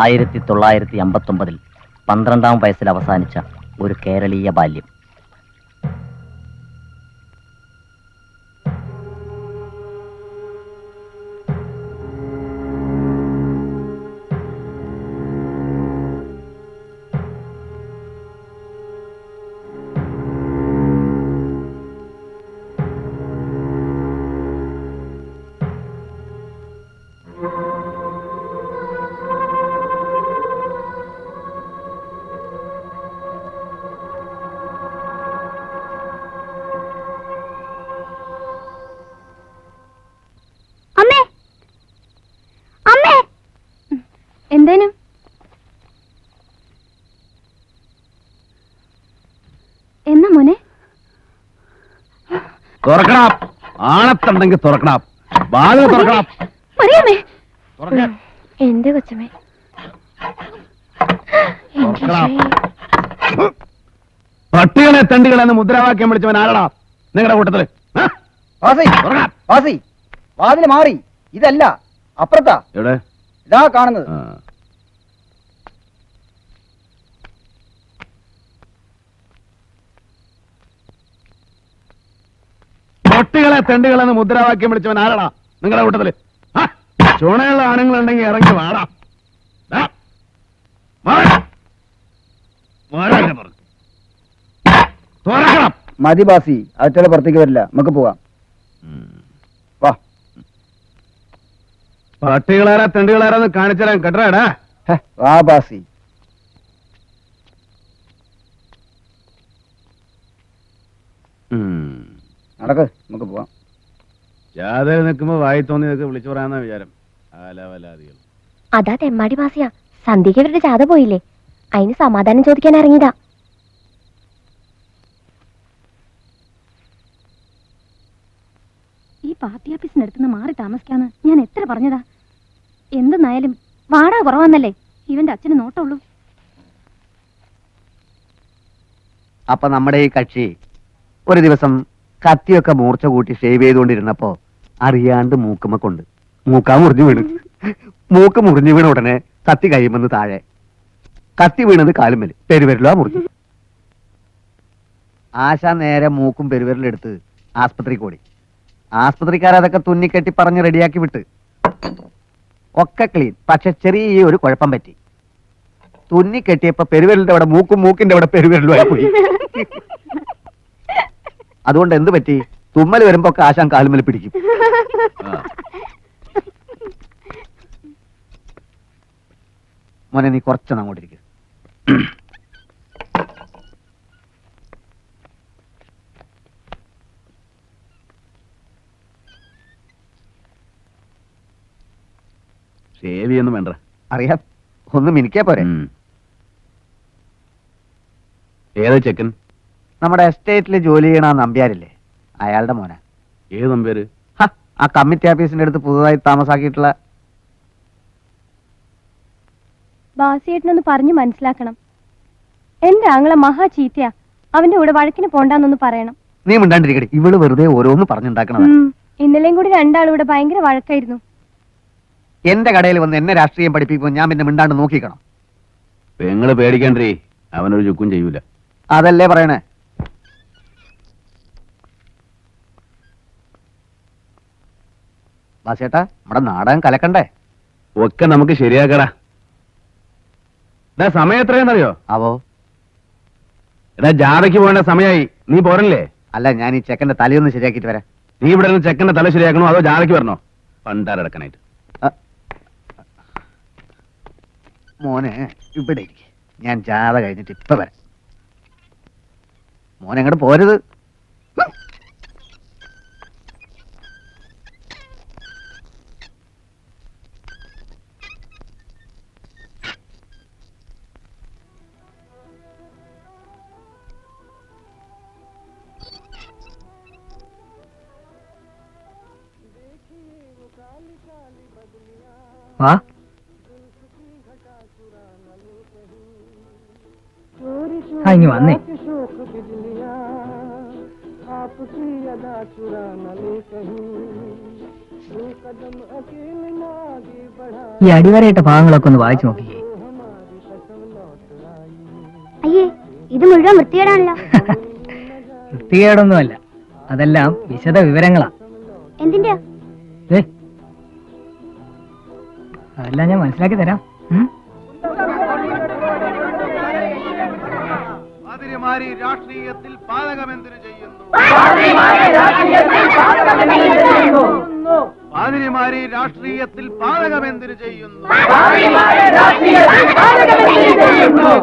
1959 12ാം വയസ്സിൽ അവസാനിച്ച ഒരു കേരളീയ ബാല്യം. എന്തേനും എന്നാ മോനെ? തുറക്കണം, ആണത്തുണ്ടെങ്കിൽ തുറക്കണം, വാതിൽ തുറക്കണം. എന്റെ കൊച്ചമ്മേ, പട്ടികളെ തണ്ടികളെന്ന് മുദ്രാവാക്യം വിളിച്ചവൻ ആരടാ നിങ്ങളുടെ കൂട്ടത്തില്? വാതില് മാറി, ഇതല്ല അപ്പുറത്താ. എവിടെ? ഇതാ കാണുന്നത്. പട്ടികളെ തെണ്ടികളെന്ന് മുദ്രാവാക്യം വിളിച്ചവൻ ആരടാ നിങ്ങളുടെ കൂട്ടത്തില്? ചുണയുള്ള ആണുങ്ങളുണ്ടെങ്കിൽ ഇറങ്ങി വാടാ. മതി ബാസി, അച്ഛനെ പുറത്തേക്ക് വരില്ല, നമുക്ക് പോവാം. വാ. പട്ടികളാരാ തെണ്ടികളാരാന്ന് കാണിച്ചാൽ കേട്ടറാടാ. വാ ബാസി. നടക്ക്, നമുക്ക് പോവാം. ജാഥയിൽ നിൽക്കുമ്പോ വായി തോന്നിയതൊക്കെ വിളിച്ചു പറയാന്ന വിചാരം. ആലാവലാദികൾ. അതാ തെമ്മാടി ബാസിയാ, സന്ധ്യക്ക് ഇവരുടെ ജാഥ പോയില്ലേ, അതിന് സമാധാനം ചോദിക്കാൻ ഇറങ്ങിയതാ. ഈ പാർട്ടി ഓഫീസിനടുത്തുനിന്ന് മാറി താമസിക്കാന്ന് ഞാൻ എത്ര പറഞ്ഞതാ. എന്തെന്നായാലും വാടക കുറവന്നല്ലേ ഇവന്റെ അച്ഛന് നോട്ടുള്ളൂ. അപ്പൊ നമ്മുടെ ഈ കക്ഷി ഒരു ദിവസം കത്തിയൊക്കെ മൂർച്ച കൂട്ടി ഷേവ് ചെയ്തുകൊണ്ടിരുന്നപ്പോ അറിയാണ്ട് മൂക്കുമ്മ കൊണ്ട് മൂക്കാ മുറിഞ്ഞു വീണ്. മൂക്ക് മുറിഞ്ഞു വീണ ഉടനെ കത്തി കഴിയുമെന്ന് താഴെ. കത്തി വീണത് കാലുമ്മല്, പെരുവിരലോ മുറിഞ്ഞു. ആശ നേരെ മൂക്കും പെരുവിരലെടുത്ത് ആസ്പത്രിക്ക് ഓടി. ആസ്പത്രിക്കാരതൊക്കെ തുന്നിക്കെട്ടി പറഞ്ഞ് റെഡിയാക്കി വിട്ട്. ഒക്കെ ക്ലീൻ. പക്ഷെ ചെറിയ ഒരു കുഴപ്പം പറ്റി. തുന്നിക്കെട്ടിയപ്പോ പെരുവിരലിന്റെ അവിടെ മൂക്കും മൂക്കിന്റെ അവിടെ പെരുവിരലും ആയിപ്പോയി. അതുകൊണ്ട് എന്ത് പറ്റി? തുമ്മൽ വരുമ്പോ ഒക്കെ ആശാൻ കാലുമ്മൽ പിടിക്കും. മോനെ, നീ കുറച്ചൊന്ന് അങ്ങോട്ടിരിക്കും. ഷേവ് ചെയ്യൊന്നും വേണ്ട. അറിയാം, ഒന്ന് മിനിക്കാ പോരെ. ഏതാ ചെക്കൻ? നമ്മുടെ എസ്റ്റേറ്റിൽ ജോലി ചെയ്യണ നമ്പ്യാരില്ലേ, അയാളുടെ മോനാ. ഏത് നമ്പ്യാര്? ആ കമ്മിറ്റി ഓഫീസിന്റെ അടുത്ത് പുതുതായി താമസാക്കിയിട്ടുള്ള. ബാസിയേട്ടനൊന്ന് പറഞ്ഞു മനസ്സിലാക്കണം. എന്റെ ആങ്ങളെ മഹാ ചീത്തയാ, അവന്റെ കൂടെ വഴക്കിന് പോണ്ടാന്നൊന്ന് പറയണം. നീ മിണ്ടാണ്ടിരിക്കട്ടെ, ഇവള് വെറുതെ ഓരോന്ന് പറഞ്ഞുണ്ടാക്കണതാ. ഇന്നലെയും കൂടി രണ്ടാളും ഇവിടെ ഭയങ്കര വഴക്കായിരുന്നു. എന്റെ കടയിൽ വന്ന് എന്നെ രാഷ്ട്രീയം പഠിപ്പിക്കുമ്പോൾ ഞാൻ പിന്നെ മിണ്ടാണ്ട് നോക്കിക്കണം. പെങ്ങള് പേടിക്കണ്ടേ, അവനൊരു ചുക്കും ചെയ്യൂല. അതല്ലേ പറയണേ. ബാസേട്ടാ, നമ്മുടെ നാടകം കലക്കണ്ടേ? ഒക്കെ നമുക്ക് ശരിയാക്കടാ. സമയം എത്രയെന്നറിയോ? അവോ എടാ, ജാഥയ്ക്ക് പോകേണ്ട സമയമായി. നീ പോരല്ലേ? അല്ല, ഞാൻ ഈ ചെക്കന്റെ തലയൊന്ന് ശരിയാക്കിട്ട് വരാം. നീ ഇവിടെ നിന്ന് ചെക്കന്റെ തല ശരിയാക്കണോ അതോ ജാഥയ്ക്ക് വരണോ? പണ്ടാരടക്കനായിട്ട്. മോനെ ഇവിടെ ഇരിക്കെ, ഞാൻ ജാഥ കഴിഞ്ഞിട്ട് ഇപ്പൊ വരാം. മോനെ അങ്ങോട്ട് പോരുത്. ആ ഇനി വന്നേ. ഈ അടിവരയിട്ട ഭാഗങ്ങളൊക്കെ ഒന്ന് വായിച്ചു നോക്കിയേ. അയ്യേ ഇത് മുഴുവൻ വൃത്തികേടാണല്ലോ. വൃത്തികേടൊന്നുമല്ല, അതെല്ലാം വിശദ വിവരങ്ങളാ. എന്തിന്റെയാ? ദേ, അതെല്ലാം ഞാൻ മനസ്സിലാക്കി തരാം. രാഷ്ട്രീയത്തിൽ പാതകമെന്തിനു ചെയ്യുന്നു? പാതിരിമാരി രാഷ്ട്രീയത്തിൽ പാതകമെന്തിനു ചെയ്യുന്നു?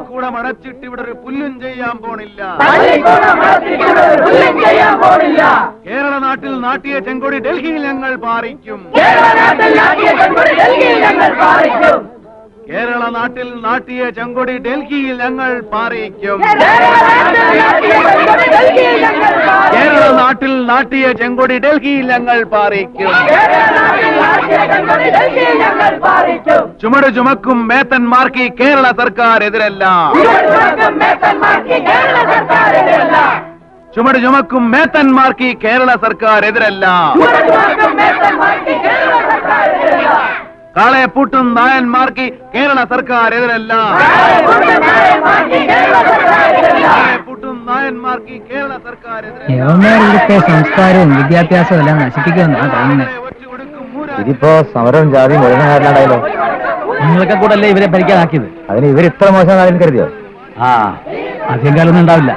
കൂടെ മടച്ചിട്ട് ഇവിടെ ഒരു പുല്ലും ചെയ്യാൻ പോണില്ല. കേരള നാട്ടിൽ നാട്ടിയ ചെങ്കൊടി ഡൽഹിയിൽ ഞങ്ങൾ പാറിക്കും. കേരള നാട്ടിൽ നാട്ടിയ ചെങ്കൊടി ഡൽഹിയിൽ ഞങ്ങൾ പാറിക്കും. കേരള നാട്ടിൽ നാട്ടിയ ചെങ്കൊടി ഡൽഹിയിൽ ഞങ്ങൾ പാറിക്കും. ചുമട് ചുമക്കും മേത്തന്മാർക്ക് കേരള സർക്കാർ എതിരല്ല. ചുമട് ചുമക്കും മേത്തന്മാർക്ക് കേരള സർക്കാർ എതിരല്ല. കാളെ പൂട്ടും നായന്മാർക്ക് കേരള സർക്കാർ എതിരല്ല. കാളെ പൂട്ടും നായന്മാർക്ക് കേരള സർക്കാർ എതിരല്ല. ഇവിടുത്തെ സംസ്കാരവും വിദ്യാഭ്യാസവും എല്ലാം നശിപ്പിക്കുമെന്നാ തോന്നുന്നത്. ഇതിപ്പോ സമരവും ജാതിയും മുഴുവനായില്ലോ. നിങ്ങളൊക്കെ കൂടെ അല്ലേ ഇവരെ ഭരിക്കാനാക്കിയത്? അതിന് ഇവർ ഇത്ര മോശം കരുതിയോ? ആ, അധികം കാലൊന്നും ഉണ്ടാവില്ല.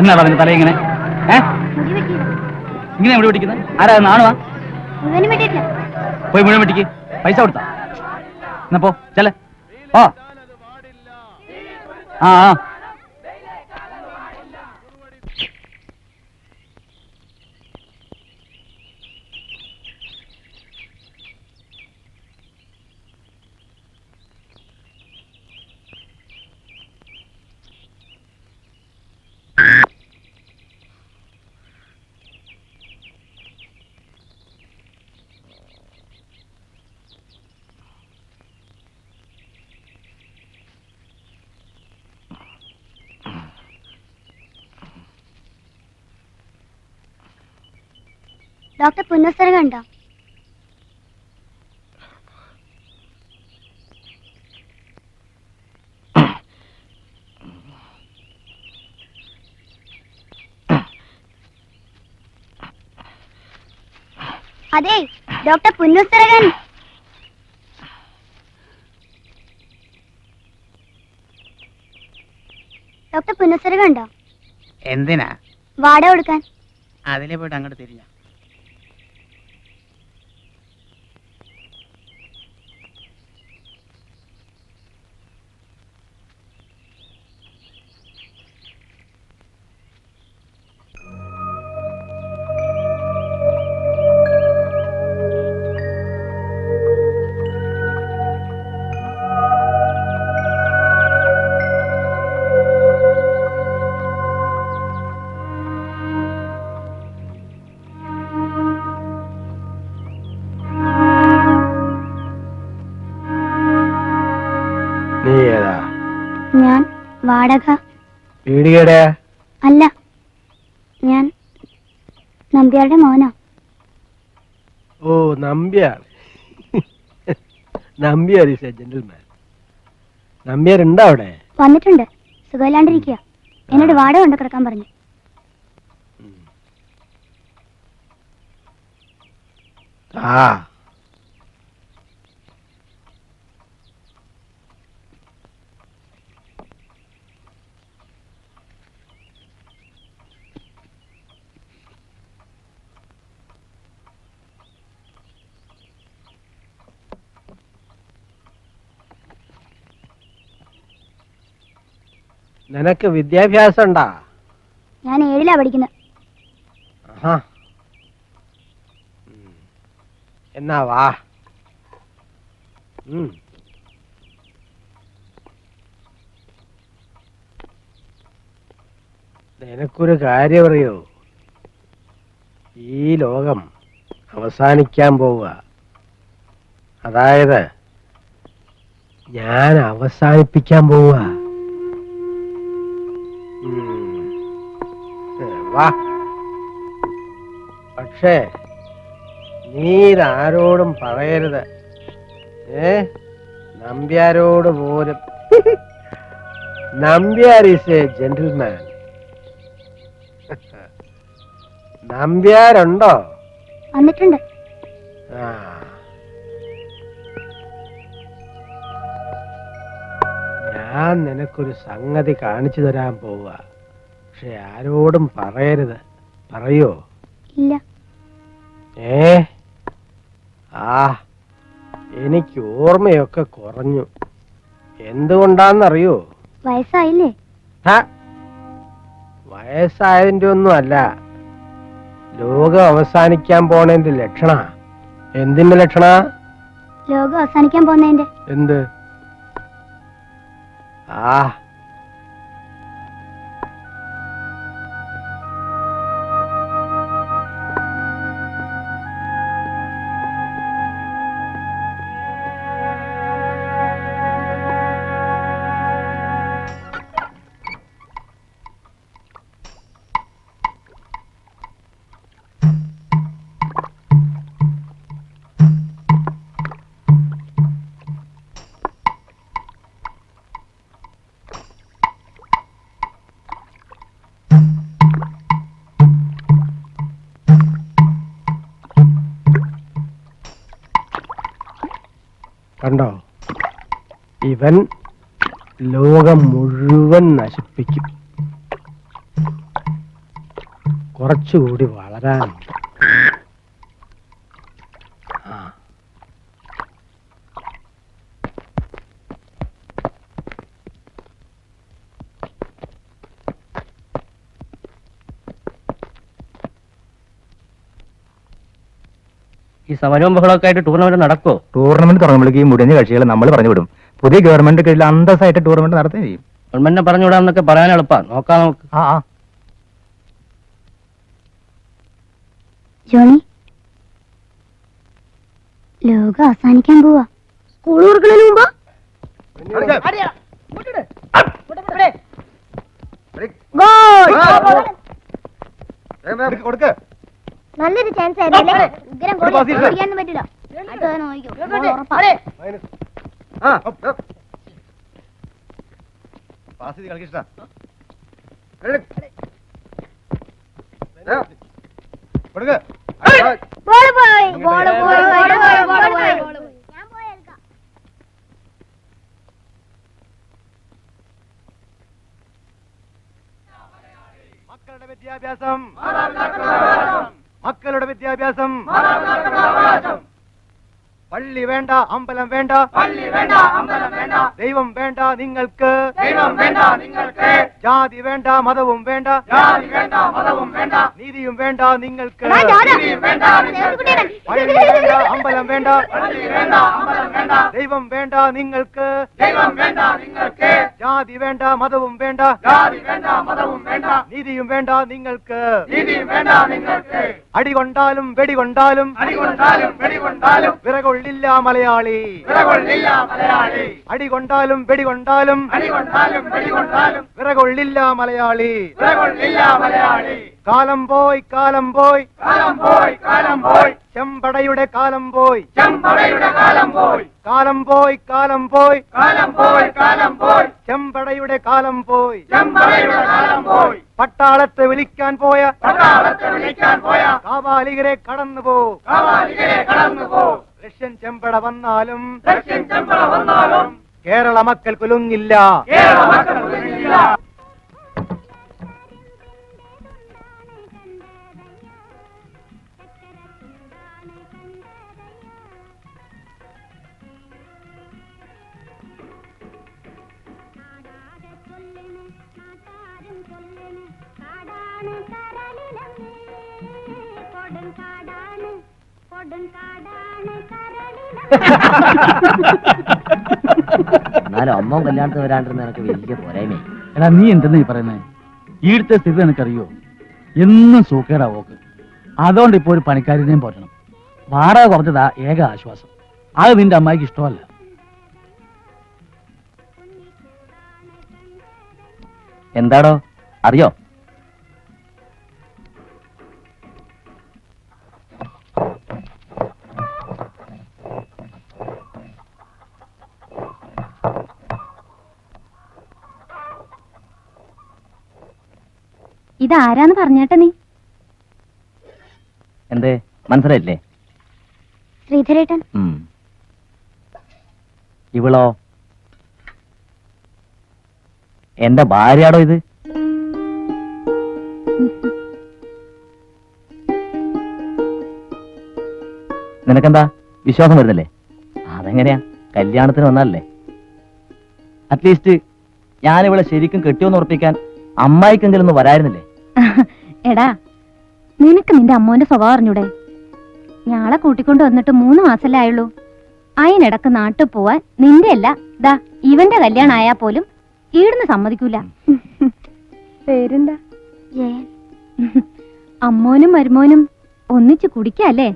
എന്നാ പറഞ്ഞു തല ഇങ്ങനെ ഇങ്ങനെ മുടി പിടിക്കുന്നത്? ആരാ നാണുവാ? പോയി മുഴുവൻ വെട്ടിക്ക്. പൈസ കൊടുത്താ എന്നാ പോ. ചെല ഓ ആ ഡോക്ടർ പുന്നസ്തരം കണ്ടോ? അതെ, ഡോക്ടർ പുന്നസ്തരകൻ. ഡോക്ടർ പുന്നസ്തരകൻ ഉണ്ടോ? എന്തിനാ? വാട കൊടുക്കാൻ. അതിലെ പോയിട്ട് അങ്ങോട്ട് തിരിഞ്ഞ. ഞാൻ വാടക. പീടികയുടെ അല്ല, ഞാൻ നമ്പ്യാരുടെ മോനാ. ഓ, Nambiar. Nambiar is a gentleman. Nambiar ഉണ്ടോ അവിടെ? വന്നിട്ടുണ്ട്. സുഖമില്ലാണ്ടിരിക്കുക. എന്നോട് വാടക കൊണ്ട് കിടക്കാൻ പറഞ്ഞു. ആ, നിനക്ക് വിദ്യാഭ്യാസം ഉണ്ടാ? ഞാൻ 7ലാ പഠിക്കുന്നത്. എന്നാ വാ. നിനക്കൊരു കാര്യം അറിയോ? ഈ ലോകം അവസാനിക്കാൻ പോവുക. അതായത് ഞാൻ അവസാനിപ്പിക്കാൻ പോവാ. വാ. പക്ഷേ നീ ഇതാരോടും പറയരുത്. നമ്പ്യാരോട് പോലും. Nambiar is a gentleman. നമ്പ്യാരുണ്ടോ? വന്നിട്ടുണ്ട്. ആ, ഞാൻ നിനക്കൊരു സംഗതി കാണിച്ചു തരാൻ പോവുക. പക്ഷെ ആരോടും പറയരുത്. പറയോ? ഇല്ല. ആ, എനിക്ക് ഓർമ്മയൊക്കെ കുറഞ്ഞു. എന്തുകൊണ്ടാന്നറിയോ? വയസ്സായില്ലേ? വയസ്സായതിന്റെ ഒന്നും അല്ല, ലോകം അവസാനിക്കാൻ പോണതിന്റെ ലക്ഷണ. എന്തിന്റെ ലക്ഷണ? ലോകം അവസാനിക്കാൻ പോകുന്നതിന്റെ. എന്ത്? ആ, കണ്ടോ? ഇവൻ ലോകം മുഴുവൻ നശിപ്പിക്കും. കുറച്ചുകൂടി വളരാനുണ്ട്. ഈ സമരവും ബഹളമൊക്കെ ആയിട്ട് ടൂർണമെന്റ് നടക്കുമോ? ടൂർണമെന്റ് തുടങ്ങുമ്പോഴേക്ക് ഈ മുടിഞ്ഞ കക്ഷികളെ നമ്മൾ പറഞ്ഞു വിടും. പുതിയ ഗവൺമെന്റ് കീഴിൽ അന്തസ്സായിട്ട് ടൂർണമെന്റ് നടത്തുകയും ചെയ്യും. ഗവൺമെന്റിനെ പറഞ്ഞുവിടാന്നൊക്കെ പറയാൻ എളുപ്പമാണ്. നോക്കാം നമുക്ക്. ജോണി, ലോകം അവസാനിക്കാൻ പോവാ. സ്കൂൾ തുറക്കുന്നതിന് മുമ്പ് നല്ലൊരു ചാൻസ് ആയിരുന്നു. ഉഗ്രം ഗോൾ അടിക്കാനൊന്നും പറ്റില്ല. മക്കളുടെ വിദ്യാഭ്യാസം, മക്കളുടെ വിദ്യാഭ്യാസം. പള്ളി വേണ്ട, അമ്പലം വേണ്ട, പള്ളി വേണ്ട, അമ്പലം വേണ്ട. ദൈവം വേണ്ട നിങ്ങൾക്ക്, ദൈവം വേണ്ട നിങ്ങൾക്ക്. ജാതി വേണ്ട, മതവും വേണ്ട, ജാതി വേണ്ട, മതവും വേണ്ട. നീതിയും വേണ്ട നിങ്ങൾക്ക്, നീതിയും വേണ്ട നിങ്ങൾക്ക്. പള്ളി വേണ്ട, അമ്പലം വേണ്ട, പള്ളി വേണ്ട, അമ്പലം വേണ്ട. ദൈവം വേണ്ട നിങ്ങൾക്ക്, ദൈവം വേണ്ട നിങ്ങൾക്ക്. ജാതി വേണ്ട, മതവും വേണ്ട, ജാതി വേണ്ട, മതവും വേണ്ട. നീതിയും വേണ്ട നിങ്ങൾക്ക്, നീതിയും വേണ്ട നിങ്ങൾക്ക്. അടികൊണ്ടാലും വെടികൊണ്ടാലും, അടികൊണ്ടാലും വെടികൊണ്ടാലും വിറകൊള്ളില്ല മലയാളി, വിറകൊള്ളില്ല മലയാളി. അടികൊണ്ടാലും വെടികൊണ്ടാലും, അടികൊണ്ടാലും വെടികൊണ്ടാലും വിറകൊള്ളില്ല മലയാളി, വിറകൊള്ളില്ല മലയാളി. കാലം പോയി, കാലം പോയി, കാലം പോയി, കാലം പോയി. ചെമ്പടയുടെ കാലം പോയി, ചെമ്പടയുടെ കാലം പോയി. കാലം പോയി, കാലം പോയി, കാലം പോയി, കാലം പോയി. ചെമ്പടയുടെ കാലം പോയി, ചെമ്പടയുടെ കാലം പോയി. പട്ടാളത്തെ വിളിക്കാൻ പോയ, പട്ടാളത്തെ വിളിക്കാൻ പോയ കാവാലികരെ കടന്നു പോ, കാവാലികരെ കടന്നു പോ. റഷ്യൻ ചെമ്പട വന്നാലും, റഷ്യൻ ചെമ്പട വന്നാലും കേരള മക്കൾ കുലുങ്ങില്ല, കേരള മക്കൾ കുലുങ്ങില്ല. എന്നാലും അമ്മ കല്യാണത്തിന് വരാണ്ടിരുന്ന എനിക്ക് വലിയ പോരായ്മ. എടാ, നീ എന്തെന്ന് ഈ പറയുന്നത്? ഈടുത്തെ സ്ഥിതി നിനക്കറിയോ? എന്നും സൂക്കേടാ പോക്ക്. അതുകൊണ്ട് ഇപ്പൊ ഒരു പണിക്കാരിനെയും പോറ്റണം. വാടക കുറച്ചതാ ഏക ആശ്വാസം. അത് നിന്റെ അമ്മായിക്ക് ഇഷ്ടമല്ല. എന്താടോ അറിയോ? ഇതാരാന്ന് പറഞ്ഞേട്ടാ നീ? എന്തേ മനസ്സിലായില്ലേ? ശ്രീധരേട്ടൻ. ഇവളോ? എന്റെ ഭാര്യയാടോ ഇത്? നിനക്കെന്താ വിശ്വാസം വരുന്നില്ലേ? അതെങ്ങനെയാ? കല്യാണത്തിന് വന്നാലല്ലേ? അറ്റ്ലീസ്റ്റ് ഞാനിവളെ ശരിക്കും കെട്ടിയോന്ന് ഉറപ്പിക്കാൻ അമ്മായിക്കെങ്കിലും ഒന്ന് വരായിരുന്നില്ലേ? എടാ, നിനക്ക് നിന്റെ അമ്മോന്റെ സ്വഭാവം അറിഞ്ഞൂടെ? ഞാളെ കൂട്ടിക്കൊണ്ട് വന്നിട്ട് 3 മാസല്ലേ ആയുള്ളൂ. അതിനിടക്ക് നാട്ടിൽ പോവാൻ നിന്റെ അല്ല ദാ ഇവന്റെ കല്യാണം ആയാ പോലും ഈടുന്ന് സമ്മതിക്കൂല. പേരെന്താ? ജയൻ. അമ്മോനും മരുമോനും ഒന്നിച്ച് കുടിക്കല്ലേ?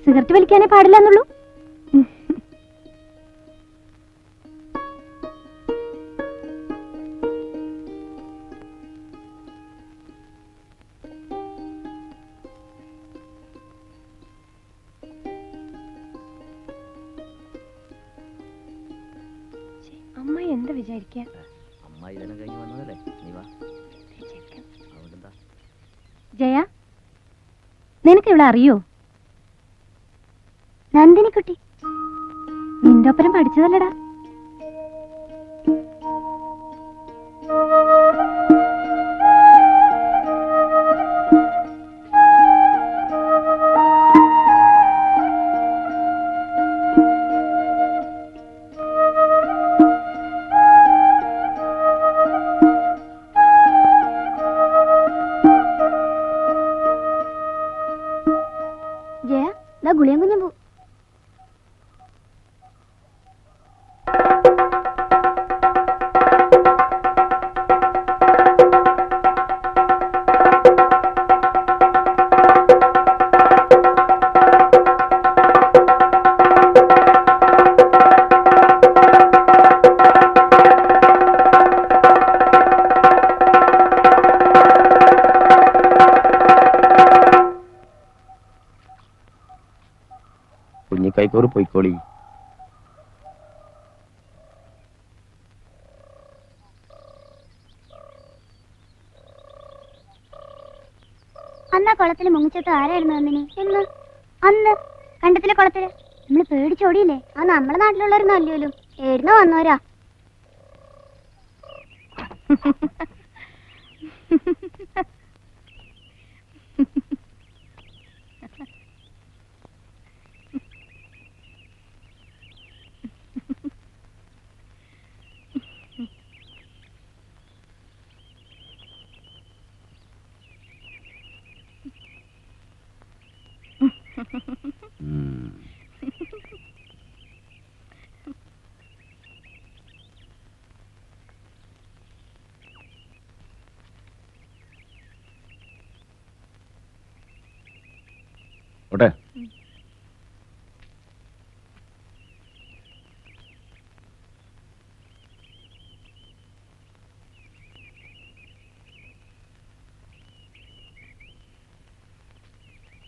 സിഗരറ്റ് വലിക്കാനേ പാടില്ല എന്നുള്ളൂ. അമ്മ എന്താ വിചാരിക്കുക? അമ്മായി ഇതെല്ലാം കഴിഞ്ഞ് വന്നതല്ലേ? നീ വാ. അവിടെന്താ? ജയ, നിനക്ക് ഇവിടെ അറിയോ? നന്ദിനിക്കുട്ടി. നിന്റെ ഒപ്പരം പഠിച്ചതല്ലടാ. ജയ, ദാ ഗുളിയും കുഞ്ഞും പോ. കുഞ്ഞിക്കൈക്കോറ് പൊയ്ക്കോളി. അന്നാ കുളത്തില് മുങ്ങിച്ചത്ത് ആരായിരുന്നു നന്ദിനി? എന്ന് അന്ന് കണ്ടത്തിലെ കുളത്തില് നമ്മള് പേടിച്ചോടിയില്ലേ? ആ നമ്മളെ നാട്ടിലുള്ളവരൊന്നും അല്ലല്ലോ, ഏടുന്നോ വന്നോരാ. ഓട്ടെ.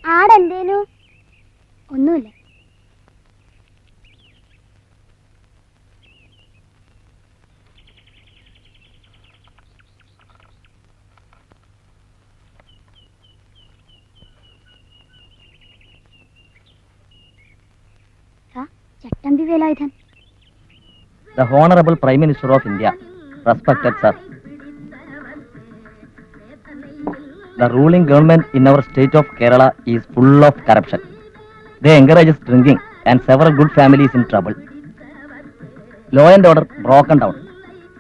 ആടെന്തേനു? ഒന്നുമില്ല. ചട്ടമ്പി Velayudhan. The Honorable Prime Minister of India, respected sir. The ruling government in our state of Kerala is full of corruption. They encourage drinking and several good families in trouble. Law and order broken down.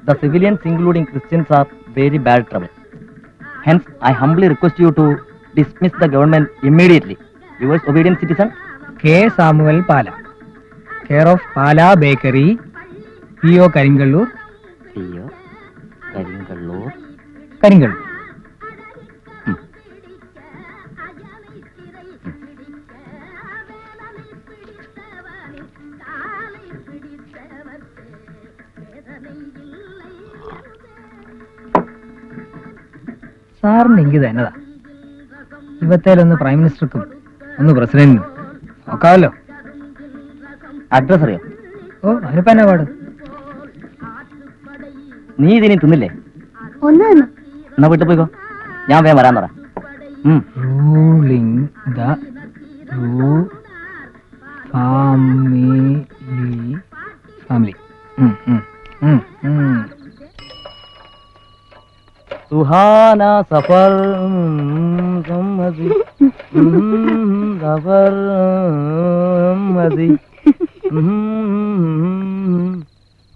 The civilians, including Christians, are very bad trouble. Hence, I humbly request you to dismiss the government immediately. Yours obedient citizen, K Samuel Pala, care of Pala bakery, PO കരിങ്കള്ളൂർ. P.O. Karingallur. കരിങ്കള്ളൂർ. സാറിന് ഇങ്ങനെ എന്നതാ ഇവത്തേലൊന്ന് prime മിനിസ്റ്റർക്കും ഒന്ന് പ്രസിഡന്റിനും നോക്കാമല്ലോ. Address അറിയോ? ഓ അതിനിപ്പോ എന്നാ പാട്? നീ ഇതിനി തിന്നില്ലേ? ഒന്ന് തന്നു. എന്നാ വീട്ടിൽ പോയിക്കോ, ഞാൻ വേഗം വരാൻ പറ. Ruling the family. Suhana Safar സമ്മതി സഫർ മതി.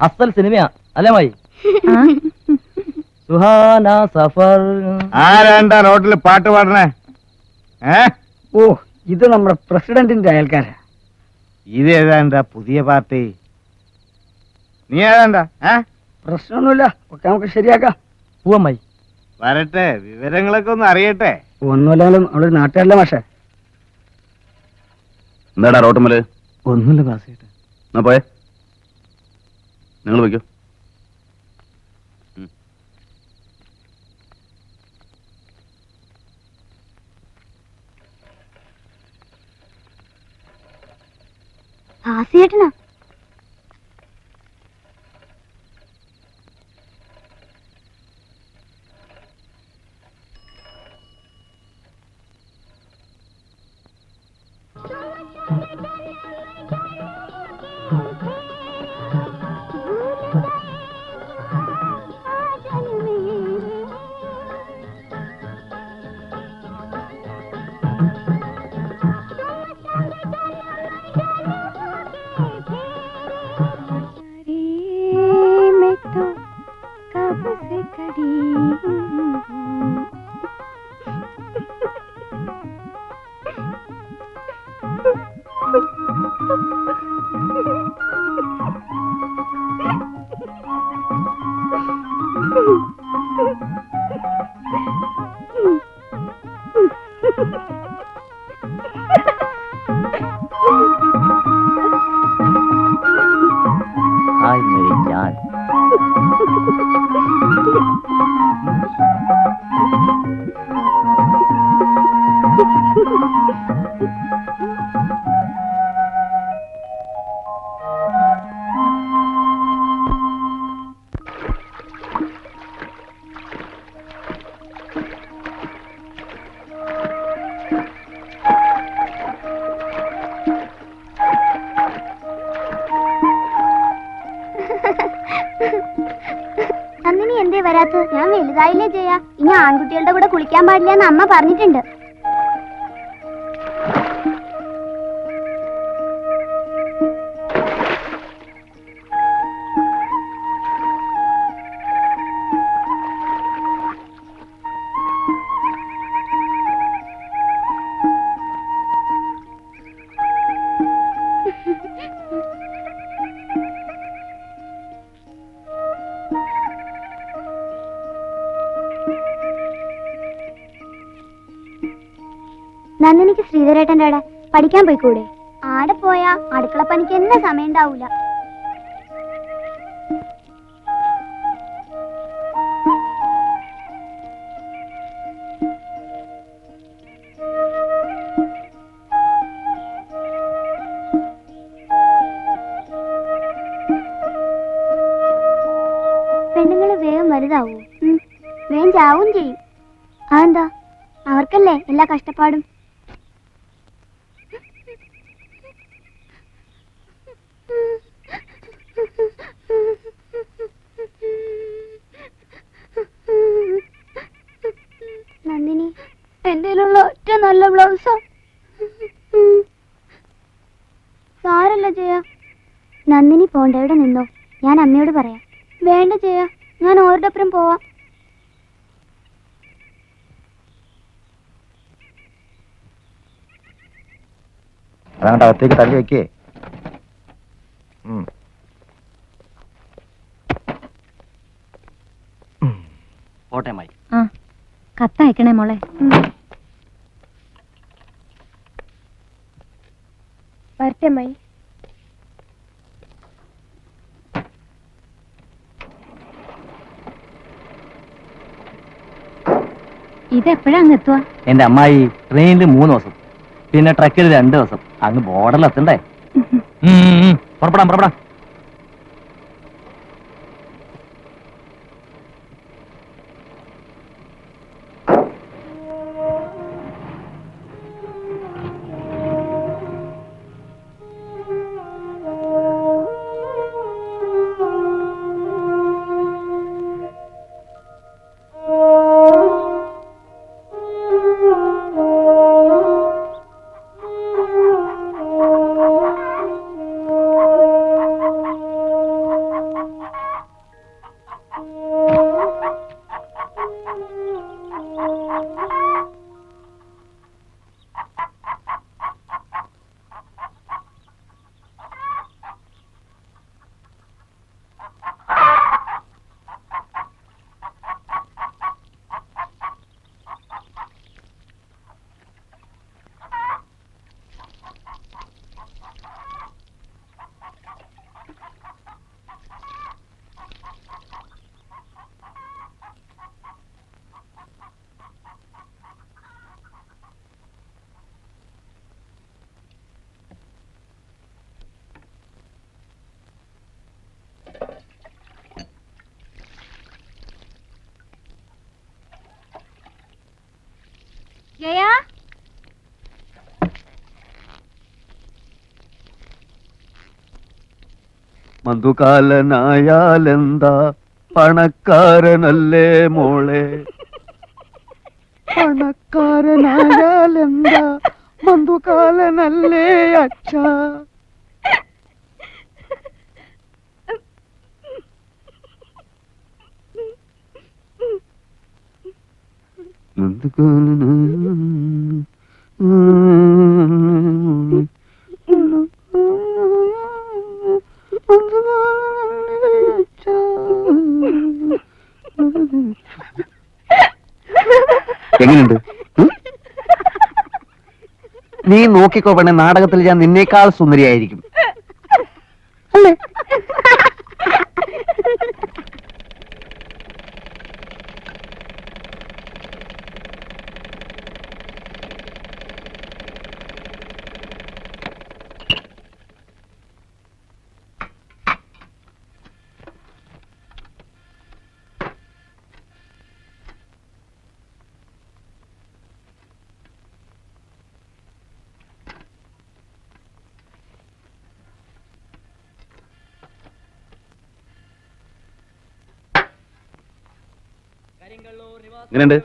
അസൽ സിനിമയാ അല്ലേ മായി? സുഹാന സഫർ. ആരാണ്ടാ റോട്ടിൽ പാട്ട് പാടണേ? ഓ, ഇത് നമ്മുടെ പ്രസിഡന്റിന്റെ അയൽക്കാരാ. ഇത് ഏതാണ്ടാ പുതിയ പാർട്ടി? നീ ഏതാണ്ടാ? പ്രശ്നമൊന്നുമില്ല, ഒക്കെ നമുക്ക് ശരിയാക്കാം. പൂവമ്മായി വരട്ടെ, വിവരങ്ങളൊക്കെ ഒന്ന് അറിയട്ടെ. ഒന്നുമില്ലാലും അവളൊരു നാട്ടുകാരല്ല മാഷേ. എന്താടാ റോട്ടുമ്മല്? ഒന്നുമില്ല ബാസേട്ടാ. എന്നാ പോയെ, നിങ്ങൾ വയ്ക്കോ. ആസിയേട്ടനാ? ഹായ് മേരി ജാൻ. നന്ദിനി എന്തേ വരാത്തത്? ഞാൻ വലുതായില്ലേ ചെയ്യാ. ഇനി ആൺകുട്ടികളുടെ കൂടെ കുളിക്കാൻ പാടില്ല എന്ന് അമ്മ പറഞ്ഞിട്ടുണ്ട്. നന്ദിനിക്ക് ശ്രീധരേട്ടൻ്റെ അവിടെ പഠിക്കാൻ പോയിക്കൂടെ? ആടെ പോയാ അടുക്കള പണിക്ക് എന്നെ സമയം ഉണ്ടാവൂല. പെണ്ണുങ്ങള് വേഗം വലുതാവൂ, വേഗം ചാവും ചെയ്യും. അതെന്താ? അവർക്കല്ലേ എല്ലാ കഷ്ടപ്പാടും. നന്ദിനി, എന്റെ ഒറ്റ നല്ല ബ്ലൗസാ. സാരല്ല ജയ. നന്ദിനി പോണ്ട, ഇവിടെ നിന്നോ, ഞാൻ അമ്മയോട് പറയാം. വേണ്ട ജയ, ഞാൻ ഓരുടെ ഒപ്പം പോവാം. അതങ്ങോട്ട് അകത്തേക്ക് തള്ളി വെക്കേ. കോട്ടയമായി. ആ കത്തയക്കണേ മോളെ. വരട്ടെ മായി. ഇതെപ്പോഴാ അങ്ങ് എത്തുക? എന്റെ അമ്മായി ട്രെയിനിൽ 3 ദിവസം, പിന്നെ ട്രക്കിൽ 2 ദിവസം. അങ്ങ് ബോർഡറിൽ എത്തണ്ടേ? പുറപ്പെടാം പുറപ്പെടാം. ജയാ, മധുകാലനായാലെന്താ പണക്കാരനല്ലേ മോളെ, പണക്കാരനായാലെന്താ മധുകാലനല്ലേ അച്ഛ. എങ്ങനെയുണ്ട്? നീ നോക്കിക്കോ പെണ്ണെ, നാടകത്തിൽ ഞാൻ നിന്നേക്കാൾ സുന്ദരിയായിരിക്കും. അല്ലേ? എങ്ങനെയുണ്ട്?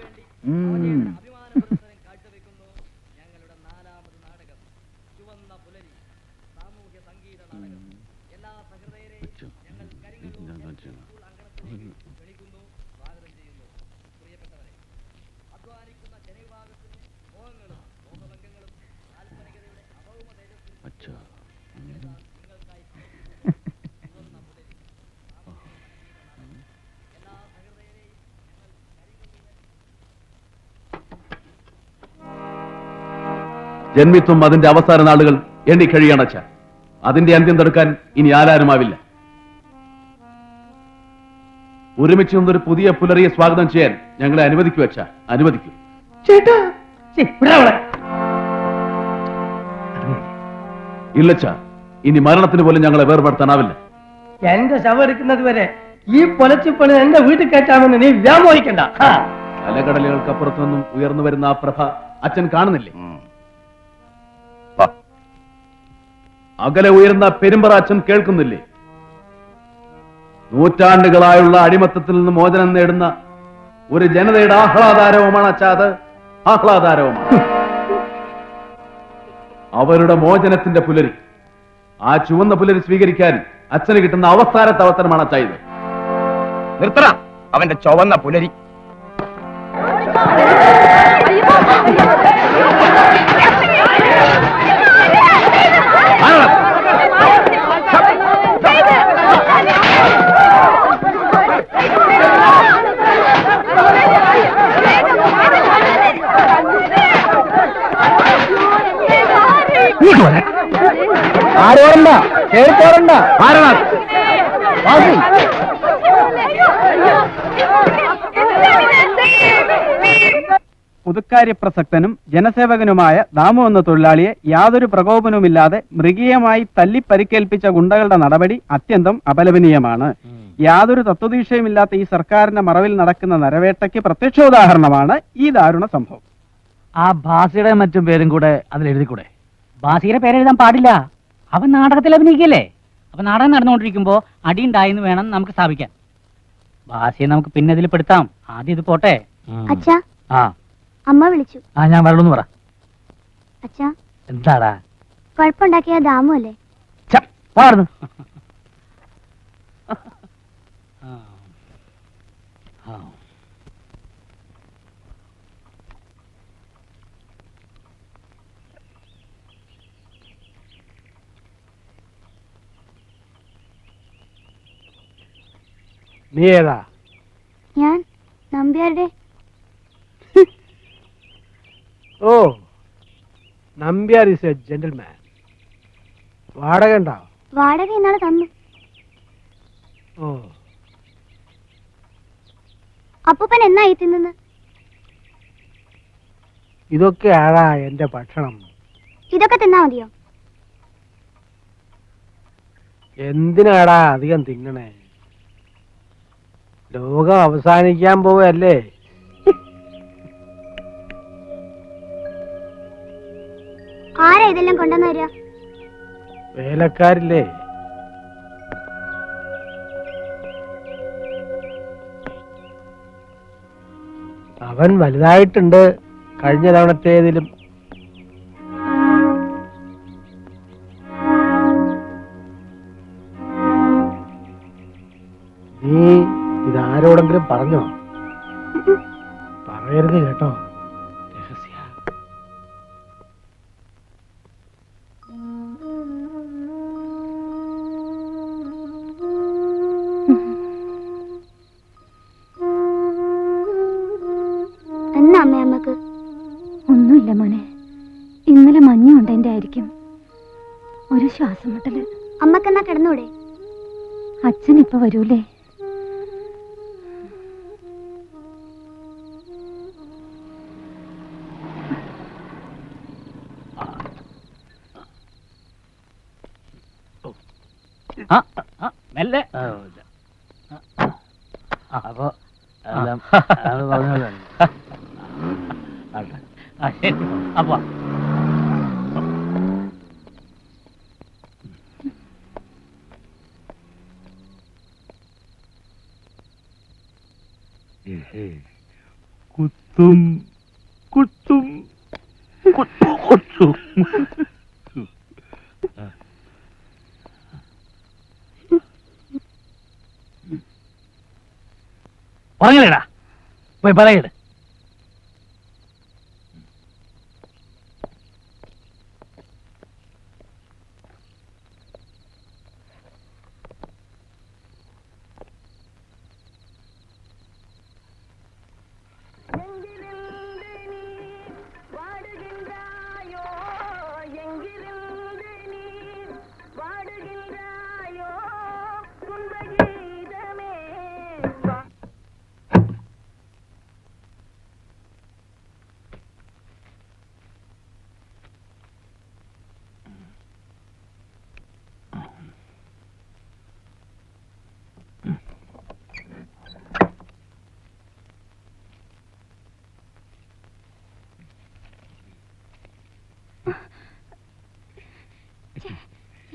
ജന്മിത്വം അതിന്റെ അവസാന നാളുകൾ എണ്ണിക്കഴിയണച്ച. അതിന്റെ അന്ത്യം തടുക്കാൻ ഇനി ആരാരുമാവില്ല. ഒരുമിച്ച് നിന്നൊരു പുതിയ പുലരിയെ സ്വാഗതം ചെയ്യാൻ ഞങ്ങളെ അനുവദിക്കൂ അച്ഛ, അനുവദിക്കൂ. ഇല്ലച്ച, ഇനി മരണത്തിന് പോലും ഞങ്ങളെ വേർപെടുത്താനാവില്ല. എന്റെ ശവം എടുക്കുന്നത് വരെ ഈ പൊലച്ചിപ്പണി എന്റെ വീട്ടിൽ കയറ്റാമെന്ന് നീ വ്യാമോഹിക്കണ്ട. അലകടലുകൾക്കപ്പുറത്തു നിന്നും ഉയർന്നു വരുന്ന ആ പ്രഭ അച്ഛൻ കാണുന്നില്ലേ? അകലെ ഉയർന്ന പെരുമ്പറ അച്ഛൻ കേൾക്കുന്നില്ലേ? നൂറ്റാണ്ടുകളായുള്ള അടിമത്തത്തിൽ നിന്ന് മോചനം നേടുന്ന ഒരു ജനതയുടെ ആഹ്ലാദാരവുമാണ് അച്ഛാ അത്, ആഹ്ലാദാരവുമാണ്. അവരുടെ മോചനത്തിന്റെ പുലരി, ആ ചുവന്ന പുലരി സ്വീകരിക്കാൻ അച്ഛന് കിട്ടുന്ന അവസാനത്തെ അവസരമാണ് അച്ഛാ ഇത്. നിർത്തറ അവന്റെ ചുവന്ന പുലരി. ആരോരണ്ട കേൾക്കാറുണ്ട ആരാണ്? പൊതുക്കാര്യപ്രസക്തനും ജനസേവകനുമായ ദാമു എന്ന തൊഴിലാളിയെ യാതൊരു പ്രകോപനവുമില്ലാതെ മൃഗീയമായി തല്ലി പരിക്കേൽപ്പിച്ച ഗുണ്ടകളുടെ നടപടി അത്യന്തം അപലപനീയമാണ്. യാതൊരു തത്വദീക്ഷയുമില്ലാത്ത ഈ സർക്കാരിന്റെ മറവിൽ നടക്കുന്ന നരവേട്ടയ്ക്ക് പ്രത്യക്ഷോദാഹരണമാണ് ഈ ദാരുണ സംഭവം. ആ ഭാസിയുടെ മറ്റും പേരും കൂടെ അതിൽ എഴുതിക്കൂടെ? ബാസിയുടെ പേരെഴുതാൻ പാടില്ല. അവൻ നാടകത്തിൽ അഭിനയിക്കല്ലേ. അപ്പൊ നാടകം നടന്നുകൊണ്ടിരിക്കുമ്പോ അടിയുണ്ടായിന്ന് വേണം നമുക്ക് സ്ഥാപിക്കാൻ. ബാസിയെ നമുക്ക് പിന്നെ ഇതിൽ പെടുത്താം. ആദ്യം ഇത് പോട്ടെ. അച്ഛാ, ആ അമ്മ വിളിച്ചു. ആ ഞാൻ വരണമെന്ന് പറ. അച്ഛാ, എന്താടാ? കുഴപ്പമുണ്ടാക്കിയ ദാമു അല്ലേ? പാടുന്നു. നീ ഏതാ? ഞാൻ നമ്പ്യാരുടെ. ഓ, നമ്പ്യാർ ഈസ് എ ജെന്റിൽമാൻ. വാടക ഉണ്ടോ? വാടക ഇന്നാളെ തന്നു. ഓ, അപ്പൂപ്പൻ എന്നായി തിന്നുന്നത്? ഇതൊക്കെ ആടാ എന്റെ ഭക്ഷണം. ഇതൊക്കെ തിന്നാ മതിയോ? എന്തിനാടാ അധികം തിന്നണേ? ലോകം അവസാനിക്കാൻ പോവല്ലേ? ആരാ ഇതെല്ലാം കൊണ്ടുവന്ന് തരിക? വേലക്കാരില്ലേ? അവൻ വലുതായിട്ടുണ്ട് കഴിഞ്ഞ തവണത്തേതിലും. നീ ഇതാരോടെങ്കിലും പറഞ്ഞോ? പറയരുത് കേട്ടോ, രഹസ്യ. എന്നാ അമ്മ അമ്മക്ക്? ഒന്നുമില്ല മോനെ, ഇന്നലെ മഞ്ഞുണ്ട് എന്റെ ആയിരിക്കും. ഒരു ശ്വാസം മുട്ടല്. അമ്മക്കെന്നാ കിടന്നൂടെ? അച്ഛൻ ഇപ്പൊ വരൂലേ? മെല്ലെ. അപ്പൊ എല്ലാം പറഞ്ഞ അപ്പൊ കുത്തും കുത്തും കുത്തും. പറഞ്ഞല്ലേടാ, പോയി പറയട്.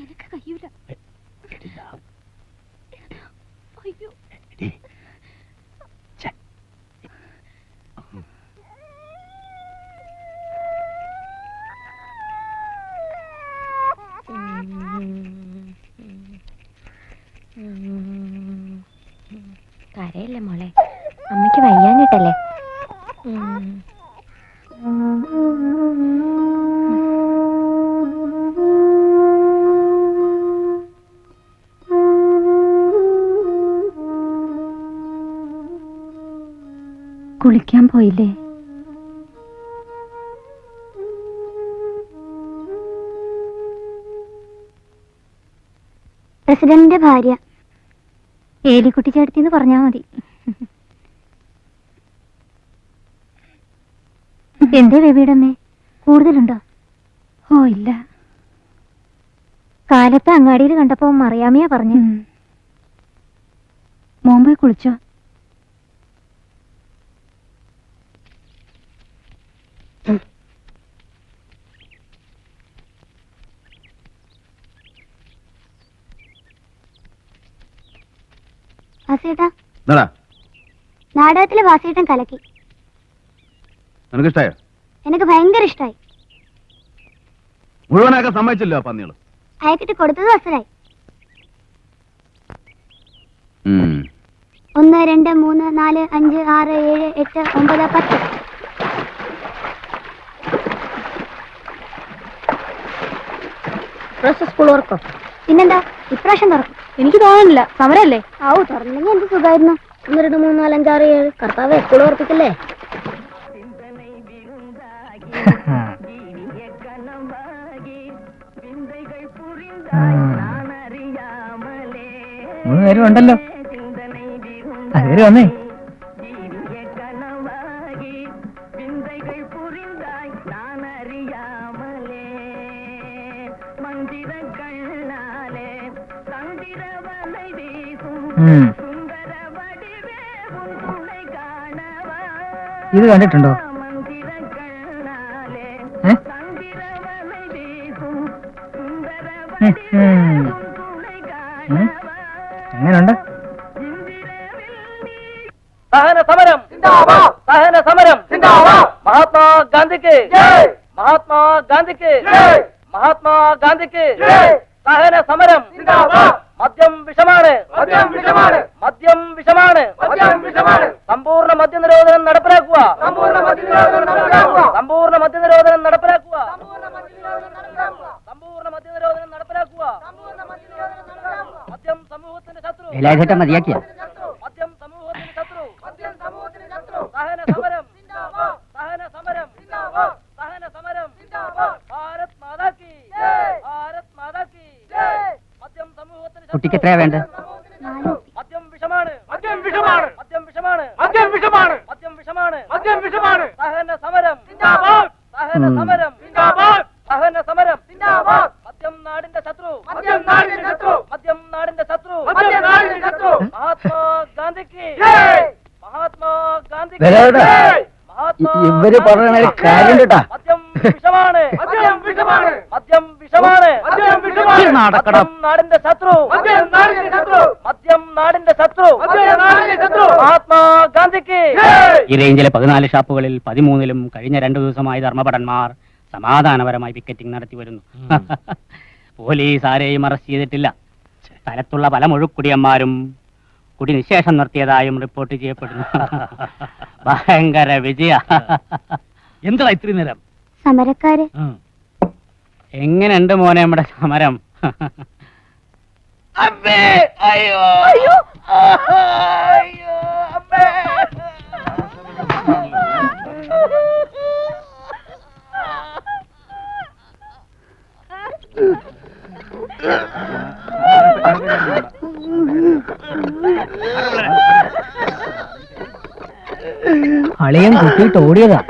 എനിക്ക് കഴിയൂല. അയ്യോ, കരയല്ലേ മോളെ, അമ്മയ്ക്ക് വയ്യാഞ്ഞിട്ടല്ലേ? കുളിക്കാൻ പോയില്ലേ? പ്രസിഡന്റിന്റെ ഭാര്യ. ഏലിക്കുട്ടി ചേട്ടത്തിന്ന് പറഞ്ഞാ മതി. എന്തേ ബേബിയുടെ അമ്മേ, കൂടുതലുണ്ടോ? ഓ ഇല്ല, കാലത്ത് അങ്ങാടിയിൽ കണ്ടപ്പോ മറിയാമിയാ പറഞ്ഞു. മോൻ പോയി കുളിച്ചോ? വാസേട്ടാ, എന്താടാ നാടകത്തിലെ വാസേട്ടൻ കലക്കി. നിനക്കിഷ്ടായോ? എനിക്ക് ഭയങ്കര ഇഷ്ടായി. മുഴുവനാക്കാൻ സമ്മതിച്ചില്ലോ പന്നികള്. അയക്കിട്ട് കൊടുത്തത് അസലായി. 1 2 3 4 5 6 7 8 9 10. സ്കൂൾ തുറക്കോ? പിന്നെന്താ, ഇപ്രാവശ്യം തുറക്കും. എനിക്ക് തോന്നുന്നില്ല, സമരല്ലേ? ആവൂ, തുറന്നില്ലെങ്കിൽ എന്ത് സുഖമായിരുന്നു. 1 2 3 4 5 6 7. കർത്താവ് സ്കൂൾ ഉറപ്പിക്കല്ലേ? മൂന്ന് പേരും ഉണ്ടല്ലോ. അതുവരെ വന്നേ. ഇത് കണ്ടിട്ടുണ്ടോ? എങ്ങനുണ്ട്? സഹന സമരം, സഹന സമരം, മഹാത്മാ ഗാന്ധിക്ക്, മഹാത്മാ ഗാന്ധിക്ക്, മഹാത്മാ ഗാന്ധിക്ക്. സഹന സമരം. മദ്യം വിഷമാണ്, മദ്യം വിഷമാണ്, മദ്യം വിഷമാണ്, മദ്യം വിഷമാണ്. സമ്പൂർണ്ണ മദ്യനിരോധനം നടപ്പിലാക്കുക, സമ്പൂർണ്ണ മദ്യനിരോധനം നടപ്പിലാക്കുക, സമ്പൂർണ്ണ മദ്യനിരോധനം നടപ്പിലാക്കുക, സമ്പൂർണ്ണ മദ്യനിരോധനം നടപ്പിലാക്കുക. മദ്യം സമൂഹത്തിന്റെ ശത്രു, മതിയാക്കിയ മദ്യം സമൂഹത്തിന്റെ ശത്രു, മദ്യം സമൂഹത്തിന്റെ ശത്രു. സഹന സമരം, സഹന സമരം, സഹന സമരം. ഭാരത് മാതാ കി, ഭാരത് മാതാ കി. മദ്യം സമൂഹത്തിന് കുട്ടിക്ക് എത്രയാ വേണ്ടത്? മദ്യം വിഷമാണ്, മദ്യം വിഷമാണ്, മദ്യം വിഷമാണ്, മദ്യം വിഷമാണ്, മദ്യം വിഷമാണ്, മദ്യം വിഷമാണ്. സഹന സമരം, സഹന സമരം, സഹന സമരം. മദ്യം നാടിന്റെ ശത്രു, മദ്യം നാടിന്റെ ശത്രു, മദ്യം നാടിന്റെ ശത്രു, മദ്യം നാടിന്റെ ശത്രു. മഹാത്മാ ഗാന്ധിക്ക്, മഹാത്മാ ഗാന്ധിക്ക്. ഇവര് പറയണ കാര്യം കേട്ടാ. മദ്യം വിഷമാണ്, മദ്യം വിഷമാണ്, മദ്യം വിഷമാണ്, മദ്യം വിഷമാണ്. മദ്യം നാടിന്റെ ശത്രു, മദ്യം നാടിന്റെ ശത്രു, മദ്യം നാടിന്റെ ശത്രു, മദ്യം നാടിന്റെ ശത്രു. മഹാത്മാ ഗാന്ധിക്ക്. ഈ റേഞ്ചിലെ 14 ഷാപ്പുകളിൽ 13ലും കഴിഞ്ഞ 2 ദിവസമായി ധർമ്മഭടന്മാർ സമാധാനപരമായി പിക്കറ്റിംഗ് നടത്തി വരുന്നു. പോലീസ് ആരെയും അറസ്റ്റ് ചെയ്തിട്ടില്ല. സ്ഥലത്തുള്ള പല മുഴുക്കുടിയന്മാരും കുടി നിശേഷം നിർത്തിയതായും റിപ്പോർട്ട് ചെയ്യപ്പെടുന്നു. ഭയങ്കര വിജയ. എന്താ ഇത്രയും നേരം? സമരക്കാര് എങ്ങനെയുണ്ട് മോനെ നമ്മുടെ സമരം? അമ്മേ, അയ്യോ, അയ്യോ, അയ്യോ, അമ്മേ. അളിയൻ കുത്തിയിട്ട് ഓടിയതാ.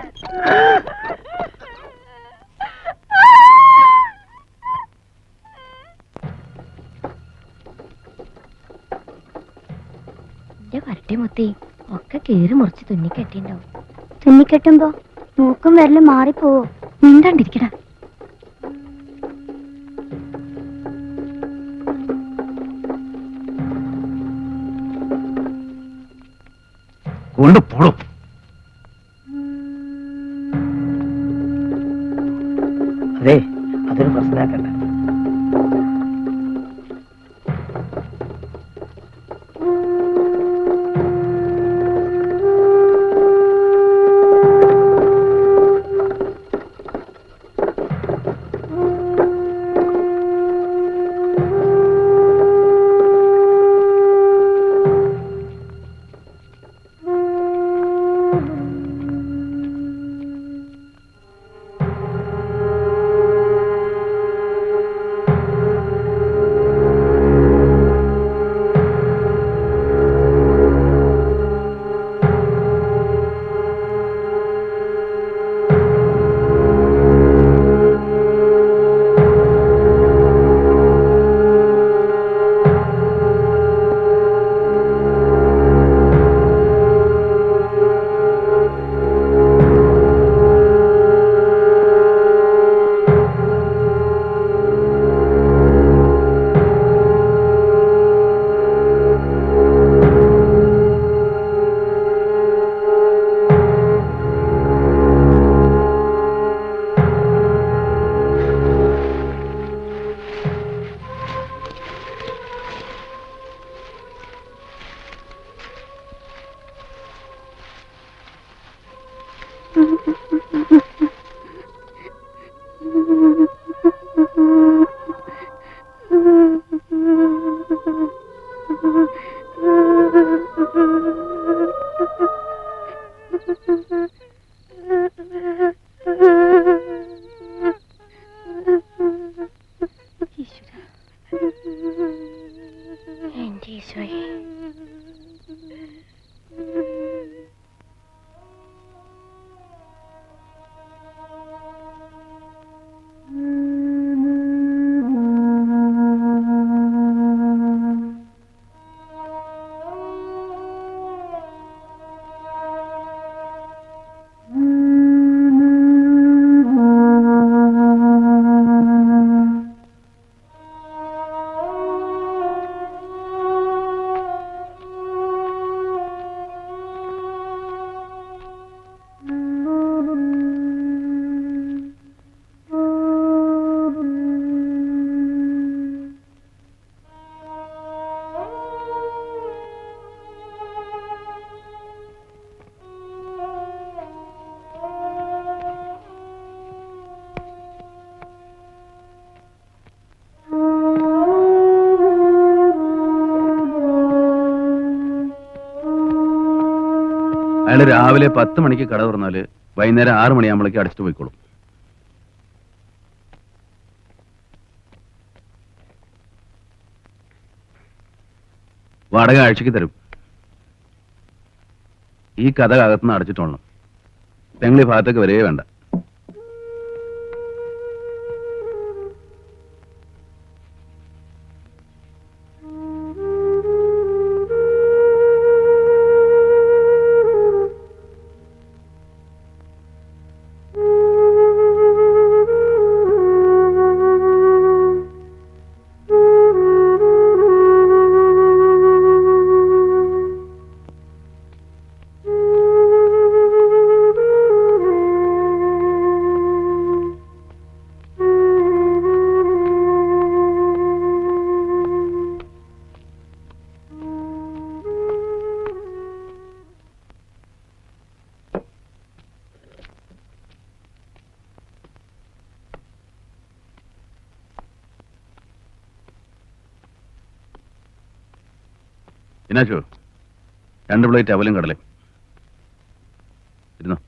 വരട്ടിമുത്തി ഒക്കെ കീറി മുറിച്ച് തുന്നിക്കെട്ടിണ്ടാവും. തുന്നിക്കെട്ടുമ്പോ മൂക്കും വിരലും മാറിപ്പോവോ? മിണ്ടാണ്ടിരിക്കടാ. കൊണ്ടുപോടും. അതെ, അതൊരു പ്രശ്നമാക്കണ്ട. അയാൾ രാവിലെ 10 മണിക്ക് കട തുറന്നാല് വൈകുന്നേരം 6 മണിയാകുമ്പോഴേക്ക് അടച്ചിട്ട് പോയിക്കോളും. വാടക ആഴ്ചക്ക് തരും. ഈ കഥ അകത്തുനിന്ന് അടച്ചിട്ടോളണം. പെങ്ങളി ഭാഗത്തേക്ക് വരേ വേണ്ട. ഇനാച്ചോ 2 പ്ലേറ്റ് അവലും കടലയും ഇരുന്നോ.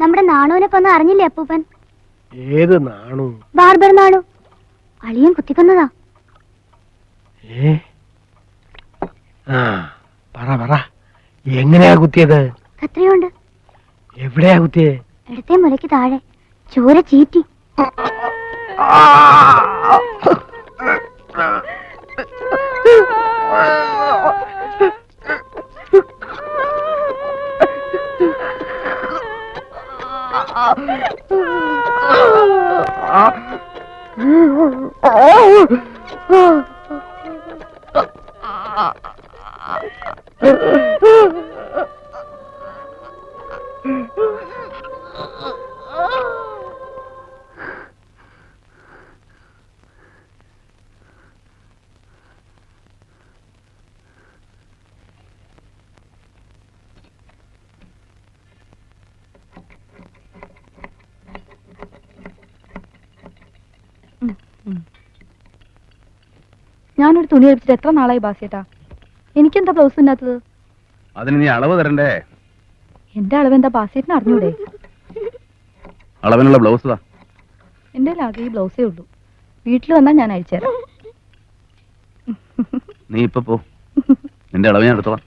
നമ്മുടെ നാണുവിനെ കൊന്ന് അറിഞ്ഞില്ലേ അപ്പൂപ്പൻ? ഏത് നാണു? ബാർബർ നാണു. അളിയൻ കുത്തിക്കൊന്നതാ. പറ എങ്ങനെയാ കുത്തിയത്? കത്രിയുണ്ട്. എവിടെയാ കുത്തിയേ? ഇടത്തെ മുലയ്ക്ക് താഴെ. ചോര ചീറ്റി. ഞാനൊരു തുണി അടിച്ചിട്ട് എത്ര നാളായി ബാസിയേട്ടാ? എനിക്കെന്താ ബ്ലൗസ് ഇല്ലാത്തത്? അതിന് നീ അളവ് തരണ്ടേ? എന്റെ അളവ് എന്താ ബാസിയേട്ടിന് അറിഞ്ഞൂടെ? അളവിനുള്ള ബ്ലൗസ് താ. എന്റെ ആകെ ഈ ബ്ലൗസേ ഉള്ളൂ. വീട്ടിൽ വന്നാൽ ഞാൻ അയച്ചുതരാം. നീ ഇപ്പൊ പോ, നിന്റെ അളവ് ഞാൻ എടുത്തോളാം.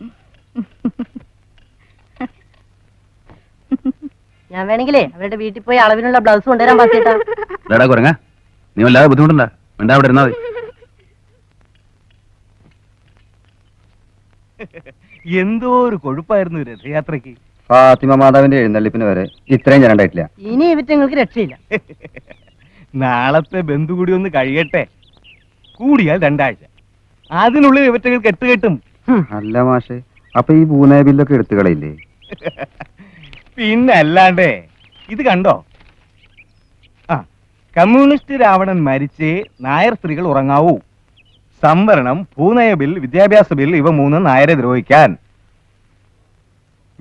ഞാൻ വേണമെങ്കിലേ അവരുടെ വീട്ടിൽ പോയി അളവിനുള്ള ബ്ലൗസ് കൊണ്ടുവരാൻ ബാസിയേട്ടാ. ഡാടാ കുരങ്ങ, നീ വല്ലാതെ ബുദ്ധിമുട്ടുണ്ടാ? വേണ്ട, അവിടെ ഇരുന്നാ മതി. എന്തോ ഒരു കൊഴുപ്പായിരുന്നു രഥയാത്രയ്ക്ക്. ഫാത്തിമ മാതാവിന്റെ എഴുന്നള്ളിപ്പിന് വരെ ഇത്രയും ജനണ്ടായിട്ടില്ല. ഇനി ഇവറ്റങ്ങൾക്ക് രക്ഷയില്ല. നാളത്തെ ബന്ധു കൂടി ഒന്ന് കഴിയട്ടെ, കൂടിയാൽ 2 ആഴ്ച. അതിനുള്ളിൽ ഇവറ്റകൾ കെട്ടുകെട്ടും. അല്ല മാഷെ, അപ്പൊ ഈ പൂനെ ബില്ലൊക്കെ എടുത്തു കളയില്ലേ? പിന്നെ അല്ലാണ്ടേ. ഇത് കണ്ടോ? കമ്മ്യൂണിസ്റ്റ് രാവണൻ മരിച്ചേ നായർ സ്ത്രീകൾ ഉറങ്ങാവൂ. സംവരണം, ഭൂനയ ബിൽ, വിദ്യാഭ്യാസ ബിൽ ഇവ മൂന്നും നായരെ ദ്രോഹിക്കാൻ.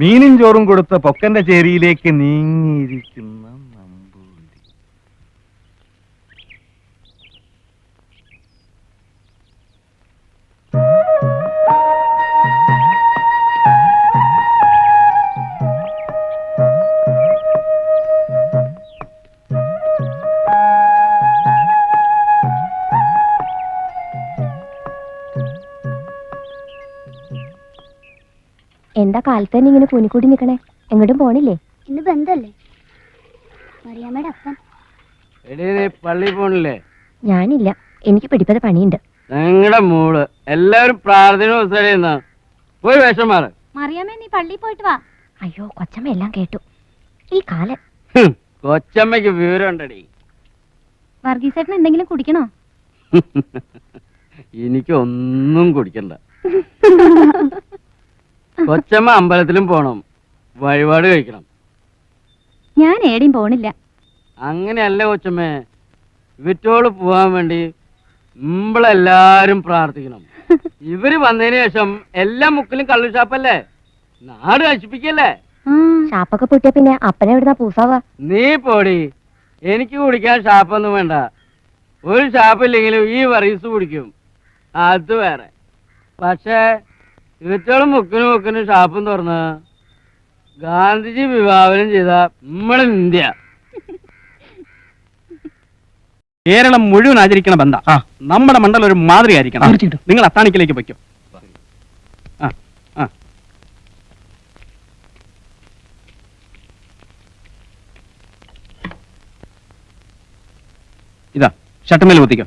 മീനും ചോറും കൊടുത്ത പൊക്കന്റെ ചേരിയിലേക്ക് നീങ്ങിയിരിക്കുന്ന നമ്പൂതിരി. എന്താ കാലത്ത് തന്നെ ഇങ്ങനെ കൂനിക്കൂടി നിക്കണേ? എങ്ങോട്ടും പോണില്ലേ? ഇന്ന് ബന്ധല്ലേ? മറിയാമ്മയുടെ അപ്പൻ. പള്ളി പോണില്ലേ? ഞാനില്ല, എനിക്ക് പിടിപ്പത് പണിയുണ്ട്. നിങ്ങളുടെ മൂള് എല്ലാരും പ്രാർത്ഥന പോയി വേഷം മാറ്. മറിയാമ്മ, നീ പള്ളിയിൽ പോയിട്ട് വാ. അയ്യോ, കൊച്ചമ്മ എല്ലാം കേട്ടു. ഈ കാലം കൊച്ചമ്മയ്ക്ക് വിവരം ഉണ്ടടി. വർഗീസേട്ടൻ എന്തെങ്കിലും കുടിക്കണോ? എനിക്കൊന്നും കുടിക്കണ്ട. കൊച്ചമ്മ അമ്പലത്തിലും പോണം, വഴിപാട് കഴിക്കണം. ഞാൻ ഏടിയും പോണില്ല. അങ്ങനെയല്ല കൊച്ചമ്മേ, ഇവറ്റോള് പോവാൻ വേണ്ടി നമ്മളെല്ലാരും പ്രാർത്ഥിക്കണം. ഇവര് വന്നതിന് ശേഷം എല്ലാ മുക്കിലും കള്ളു ഷാപ്പല്ലേ, നാട് നശിപ്പിക്കല്ലേ. ഷാപ്പൊക്കെ പൊട്ടിയ പിന്നെ അപ്പനെ എവിടുന്നാ പൂസാവാ? നീ പോടി, എനിക്ക് കുടിക്കാൻ ഷാപ്പൊന്നും വേണ്ട. ഒരു ഷാപ്പില്ലെങ്കിലും ഈ വർഗീസ് കുടിക്കും, അത് വേറെ. പക്ഷേ ഇവറ്റോളും മുക്കിനും ഷാപ്പും തുറന്ന് ഗാന്ധിജി വിഭാവനം ചെയ്ത നമ്മുടെ ഇന്ത്യ. കേരളം മുഴുവൻ ആചരിക്കണ ബന്ധ നമ്മുടെ മണ്ഡലം ഒരു മാതൃക ആയിരിക്കണം. നിങ്ങൾ അത്താണിക്കിലേക്ക് വയ്ക്കും. ഇതാ ഷട്ടുമേൽ കുത്തിക്കോ.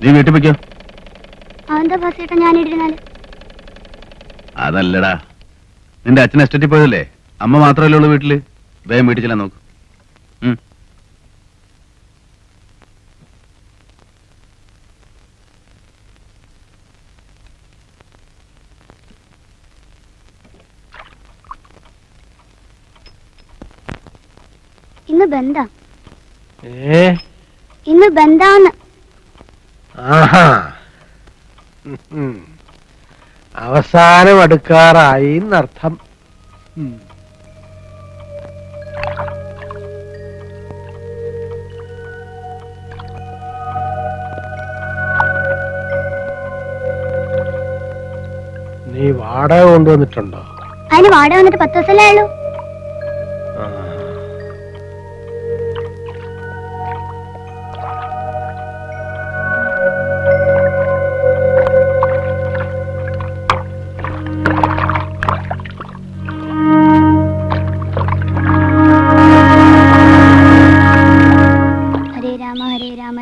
നീ വീട്ടിൽ വെക്കോ. അതെന്താ ബസ്സേട്ടാ ഞാനിരുന്നാല്? അതല്ലടാ, നിന്റെ അച്ഛൻ എസ്റ്റേറ്റിൽ പോയതല്ലേ, അമ്മ മാത്രമല്ലേ ഉള്ളൂ വീട്ടില്. വേഗം വീട്ടിൽ ചെല്ലാൻ നോക്ക്. ഇന്ന് ബന്ധാ. ഇന്ന് ബന്ധാന്ന്. അവസാനം അടുക്കാറായി എന്നർത്ഥം. നീ വാടക കൊണ്ടുവന്നിട്ടുണ്ടോ? അതിന് വാടക വന്നിട്ട് 10 ദിവസമല്ലേ ഉള്ളൂ.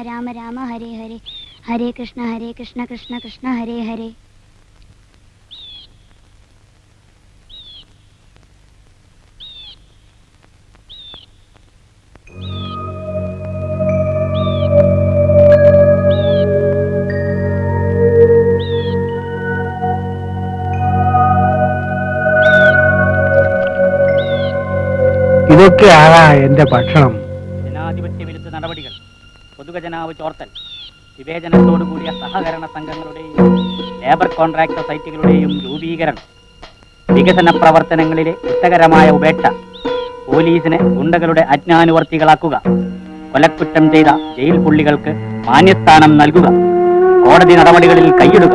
രാമ രാമ ഹരേ ഹരേ, ഹരേ കൃഷ്ണ കൃഷ്ണ കൃഷ്ണ ഹരേ ഹരേ. ഇതൊക്കെയാണാ എന്റെ ഭക്ഷണം. ജനാധിപത്യ വിരുദ്ധ നടപടികൾ, പൊതുഖജനാവ് ചോർത്തൽ, വിവേചനത്തോടുകൂടിയ സഹകരണ സംഘങ്ങളുടെയും ലേബർ കോൺട്രാക്ട് സൊസൈറ്റികളുടെയും രൂപീകരണം, വികസന പ്രവർത്തനങ്ങളിലെ കുറ്റകരമായ ഉപേക്ഷ, പോലീസിനെ ഗുണ്ടകളുടെ അജ്ഞാനുവർത്തികളാക്കുക, കൊലക്കുറ്റം ചെയ്ത ജയിൽ പുള്ളികൾക്ക് മാന്യസ്ഥാനം നൽകുക, കോടതി നടപടികളിൽ കൈയിടുക,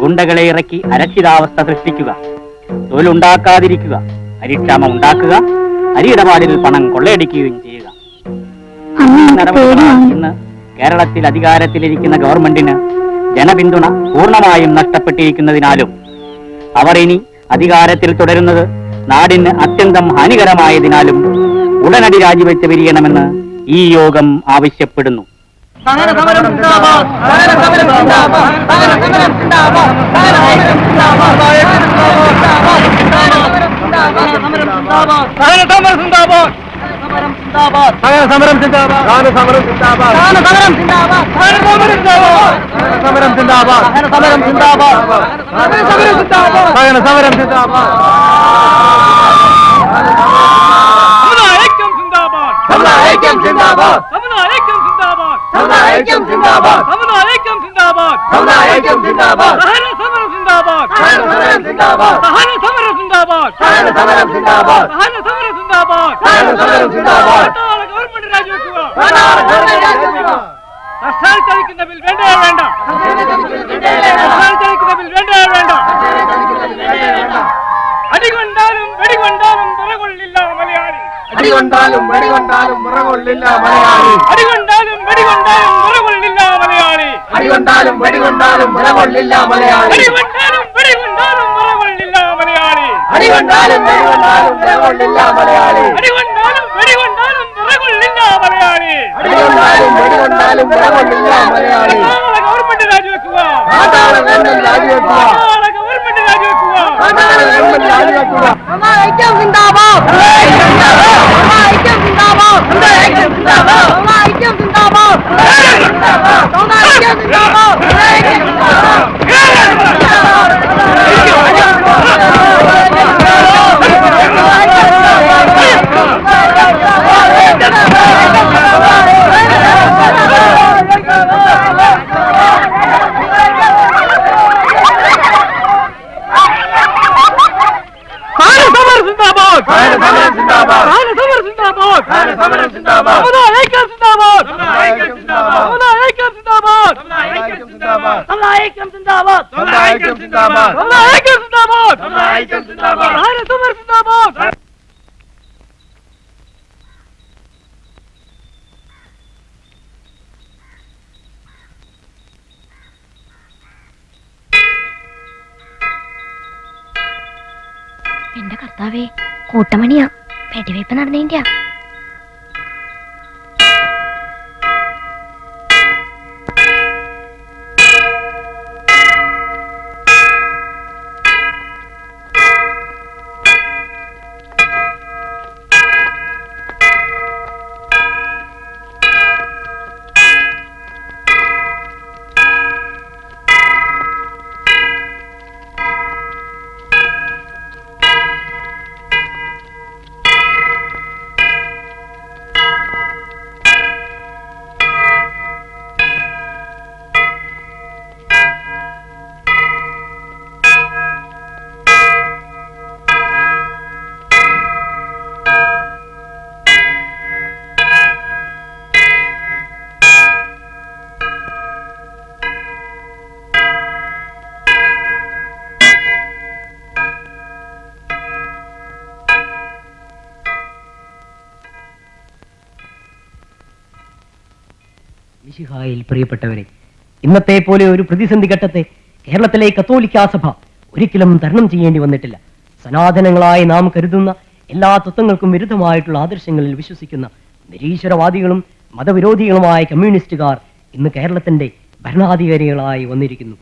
ഗുണ്ടകളെ ഇറക്കി അരക്ഷിതാവസ്ഥ സൃഷ്ടിക്കുക, തൊഴിലുണ്ടാക്കാതിരിക്കുക, അരിക്ഷാമം ഉണ്ടാക്കുക, അരിയിടപാടിൽ പണം കൊള്ളയടിക്കുകയും ചെയ്യുക. ഇന്ന് കേരളത്തിൽ അധികാരത്തിലിരിക്കുന്ന ഗവൺമെന്റിന് ജനപിന്തുണ പൂർണ്ണമായും നഷ്ടപ്പെട്ടിരിക്കുന്നതിനാലും അവർ ഇനി അധികാരത്തിൽ തുടരുന്നത് നാടിന് അത്യന്തം ഹാനികരമായതിനാലും ഉടനടി രാജിവെച്ച് പിരിയണമെന്ന് ഈ യോഗം ആവശ്യപ്പെടുന്നു. അടികൊണ്ടാലും വെടികൊണ്ടാലും മുറകൊള്ളില്ല മലയാളി. അടികൊണ്ടാലും വെടികൊണ്ടാലും മുറകൊള്ളില്ല മലയാളി. അടികൊണ്ടാലും വെടികൊണ്ടാലും മുറകൊള്ളില്ല മലയാളി. അടികൊണ്ടാലും വെടികൊണ്ടാലും മുറകൊള്ളില്ല മലയാളി. അടികൊണ്ടാലും വെടികൊണ്ടാലും മുറകൊള്ളില്ല മലയാളി. അടികൊണ്ടാലും വെടികൊണ്ടാലും മുറകൊള്ളില്ല മലയാളി. അടികൊണ്ടാലും വെടികൊണ്ടാലും മുറകൊള്ളില്ല മലയാളി. അടികൊണ്ടാലും വെടികൊണ്ടാലും മുറകൊള്ളില്ല മലയാളി. ഗവൺമെന്റ് രാജിവെക്കുക. ഗവൺമെന്റ് രാജിവെക്കുക. ഗവൺമെന്റ് രാജിവെക്കുക. ഗവൺമെന്റ് രാജിവെക്കുക. എന്റെ കർത്താവേ, കൂട്ടമണിയാ, വെടിവയ്പ് നടന്നേന്റെയാ. മിശിഹായിൽ പ്രിയപ്പെട്ടവരെ, ഇന്നത്തെ പോലെ ഒരു പ്രതിസന്ധി ഘട്ടത്തെ കേരളത്തിലെ കത്തോലിക്കാ സഭ ഒരിക്കലും തരണം ചെയ്യേണ്ടി വന്നിട്ടില്ല. സനാതനങ്ങളായി നാം കരുതുന്ന എല്ലാ തത്വങ്ങൾക്കും വിരുദ്ധമായിട്ടുള്ള ആദർശങ്ങളിൽ വിശ്വസിക്കുന്ന നിരീശ്വരവാദികളും മതവിരോധികളുമായ കമ്മ്യൂണിസ്റ്റുകാർ ഇന്ന് കേരളത്തിന്റെ ഭരണാധികാരികളായി വന്നിരിക്കുന്നു.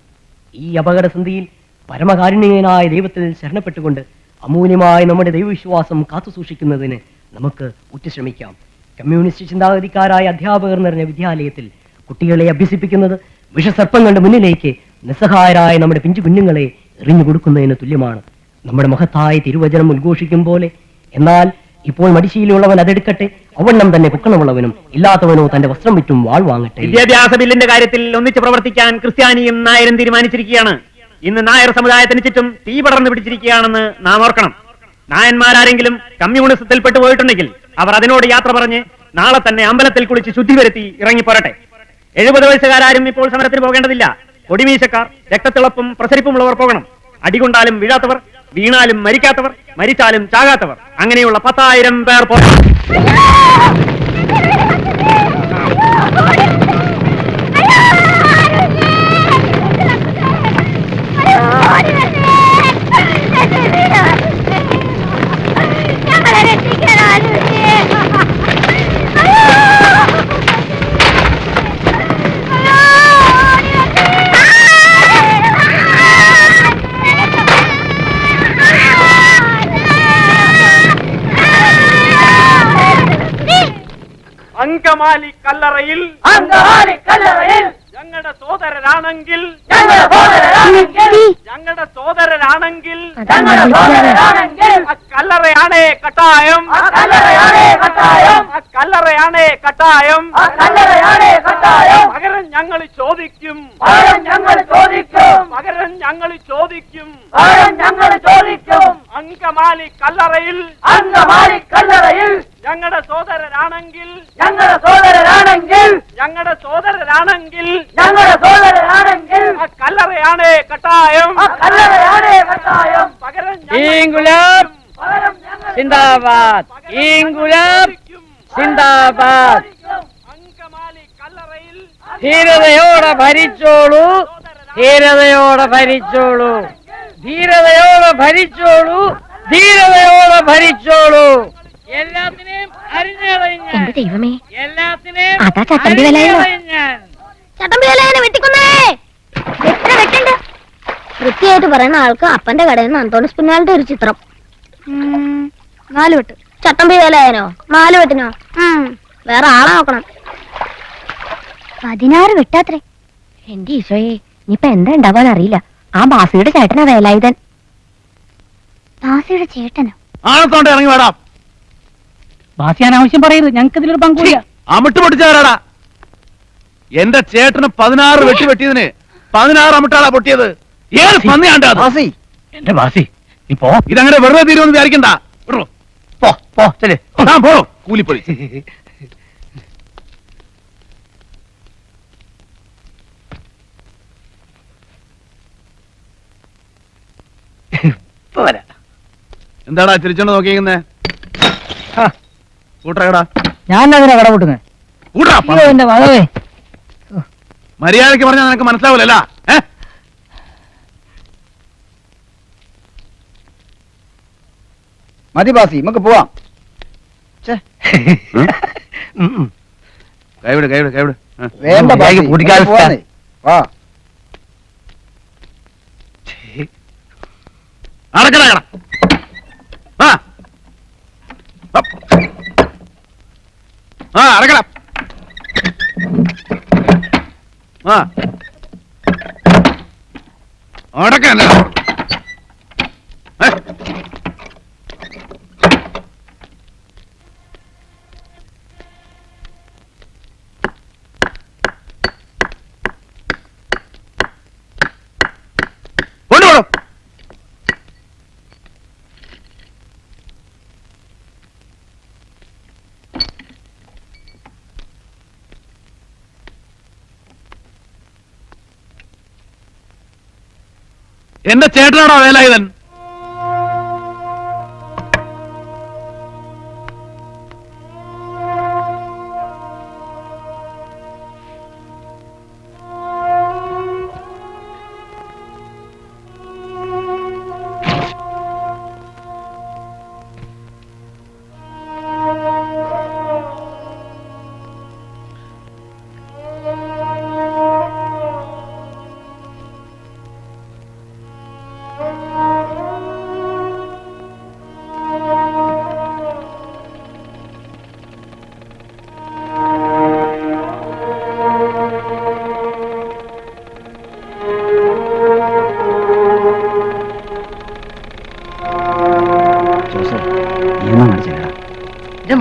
ഈ അപകടസന്ധിയിൽ പരമകാരുണ്യനായ ദൈവത്തിൽ ശരണപ്പെട്ടുകൊണ്ട് അമൂല്യമായ നമ്മുടെ ദൈവവിശ്വാസം കാത്തുസൂക്ഷിക്കുന്നതിന് നമുക്ക് ഉറ്റുശ്രമിക്കാം. കമ്മ്യൂണിസ്റ്റ് ചിന്താഗതിക്കാരായ അധ്യാപകർ നിറഞ്ഞ വിദ്യാലയത്തിൽ കുട്ടികളെ അഭ്യസിപ്പിക്കുന്നത് വിഷസർപ്പങ്ങളുടെ മുന്നിലേക്ക് നിസ്സഹായരായ നമ്മുടെ പിഞ്ചു കുഞ്ഞുങ്ങളെ എറിഞ്ഞു കൊടുക്കുന്നതിന് തുല്യമാണ്. നമ്മുടെ മഹത്തായ തിരുവചനം ഉദ്ഘോഷിക്കും പോലെ, എന്നാൽ ഇപ്പോൾ മടിശീലുള്ളവൻ അതെടുക്കട്ടെ, അവണ്ണം തന്നെ പൊക്കണമുള്ളവനും ഇല്ലാത്തവനോ തന്റെ വസ്ത്രം വിറ്റും വാൾ വാങ്ങട്ടെ. വിദ്യാഭ്യാസ ബില്ലിന്റെ കാര്യത്തിൽ ഒന്നിച്ച് പ്രവർത്തിക്കാൻ ക്രിസ്ത്യാനിയും നായരും തീരുമാനിച്ചിരിക്കുകയാണ്. ഇന്ന് നായർ സമുദായത്തിന് ചുറ്റും തീ പടർന്നു പിടിച്ചിരിക്കുകയാണെന്ന് നാം ഓർക്കണം. നായന്മാരാരെങ്കിലും കമ്മ്യൂണിസത്തിൽ പെട്ടുപോയിട്ടുണ്ടെങ്കിൽ അവർ അതിനോട് യാത്ര പറഞ്ഞ് നാളെ തന്നെ അമ്പലത്തിൽ കുളിച്ച് ശുദ്ധി വരുത്തി ഇറങ്ങിപ്പോരട്ടെ. 70 വയസ്സുകാരും ഇപ്പോൾ സമരത്തിന് പോകേണ്ടതില്ല. കൊടിമീശക്കാർ, രക്തത്തിളപ്പും പ്രസരിപ്പുമുള്ളവർ പോകണം. അടികൊണ്ടാലും വീഴാത്തവർ, വീണാലും മരിക്കാത്തവർ, മരിച്ചാലും ചാകാത്തവർ, അങ്ങനെയുള്ള 10,000 പേർ അങ്കമാലി കല്ലറയിൽ ഞങ്ങളുടെ സോദരരാണെങ്കിൽ കല്ലറയാണേ കട്ടായം, കല്ലറയാണേ കട്ടായം. പകരം ഞങ്ങൾ ചോദിക്കും, പകരം ഞങ്ങൾ ചോദിക്കും. അങ്കമാലി കല്ലറയിൽ ഞങ്ങളുടെ സോദരരാണെങ്കിൽ, ഞങ്ങളുടെ സോദരരാണെങ്കിൽ കല്ലറയാണേ കട്ടായം, പകരം ഇൻകുലാബ് സിന്ദാബാദ്, ഇൻകുലാബ് സിന്ദാബാദ്. അങ്കമാലി കല്ലറയിൽ ധീരതയോടെ ഭരിച്ചോളൂ, ധീരതയോടെ ഭരിച്ചോളൂ, ധീരതയോടെ ഭരിച്ചോളൂ, ധീരതയോടെ ഭരിച്ചോളൂ. എല്ലാത്തിനെയും അരിഞ്ഞളഞ്ഞ, എന്റെ ദൈവമേ, എല്ലാത്തിനെയും അതാ ചട്ടമ്പി വേലായനോ? ഞാൻ ചട്ടമ്പി വേലായനെ വെട്ടിക്കൊന്നേ. എത്ര വെട്ടുണ്ട്? വൃത്തിയായിട്ട് പറയുന്ന ആൾക്ക് അപ്പന്റെ കടയിൽ നിന്ന് അന്തോണിസ് പിന്നാളുടെ ഒരു ചിത്രം. 4 വെട്ട്. ചട്ടമ്പി വേലായനോ? 4 വെട്ടിനോ? വേറെ ആളെ നോക്കണം. 16 വെട്ടാത്രേ. എന്റെ ഈശോയെ, ഇനിയിപ്പൊ എന്താ ഉണ്ടാവാൻ അറിയില്ല. ആ ബാസിയുടെ ചേട്ടനാ വേലായുധൻ. ബാസിയുടെ ചേട്ടനോ? ആണത്തോണ്ട് ഇറങ്ങി വേടാം. ബാസി അനാവശ്യം പറയരുത്, ഞങ്ങൾക്ക് ഇതിലൊരു പങ്കുമില്ല. അമിട്ട് പൊട്ടിച്ചാരാടാ? എന്റെ ചേട്ടന് 16 വെട്ടി വെട്ടിയതിന് 16 അമിട്ടാടാ പൊട്ടിയത്. ഏത് പന്നിയാണ്ടാ ബാസി? എന്റെ ബാസി നീ പോ. ഇതങ്ങനെ വെറുതെ തീരുമെന്ന് വിചാരിക്കണ്ട. പോ പോ ചെല്ലേ. പോ കൂലിപ്പൊളി. എന്താടാ ചിരിച്ചോണ്ട് നോക്കിയിരിക്കുന്നേ? കൂട്ടടാ. ഞാൻ അതിനാ കട കൂട്ടുന്നത്. എന്റെ മകവേ, മര്യാദക്ക് പറഞ്ഞാൽ നിനക്ക് മനസ്സിലാവൂലല്ല. മതി ബാസി, നമുക്ക് പോവാം. കൈവിട് കൈവിട് കൈവിട്. വേണ്ട ബാസി, കൂട്ടിക്കാൽ പോവാന്നേ. വാ. അടക്കട അടക്കട. അടക്കല്ല. കൊണ്ടുപോകണം. എന്റെ ചേട്ടനാണോ വേലായുധൻ?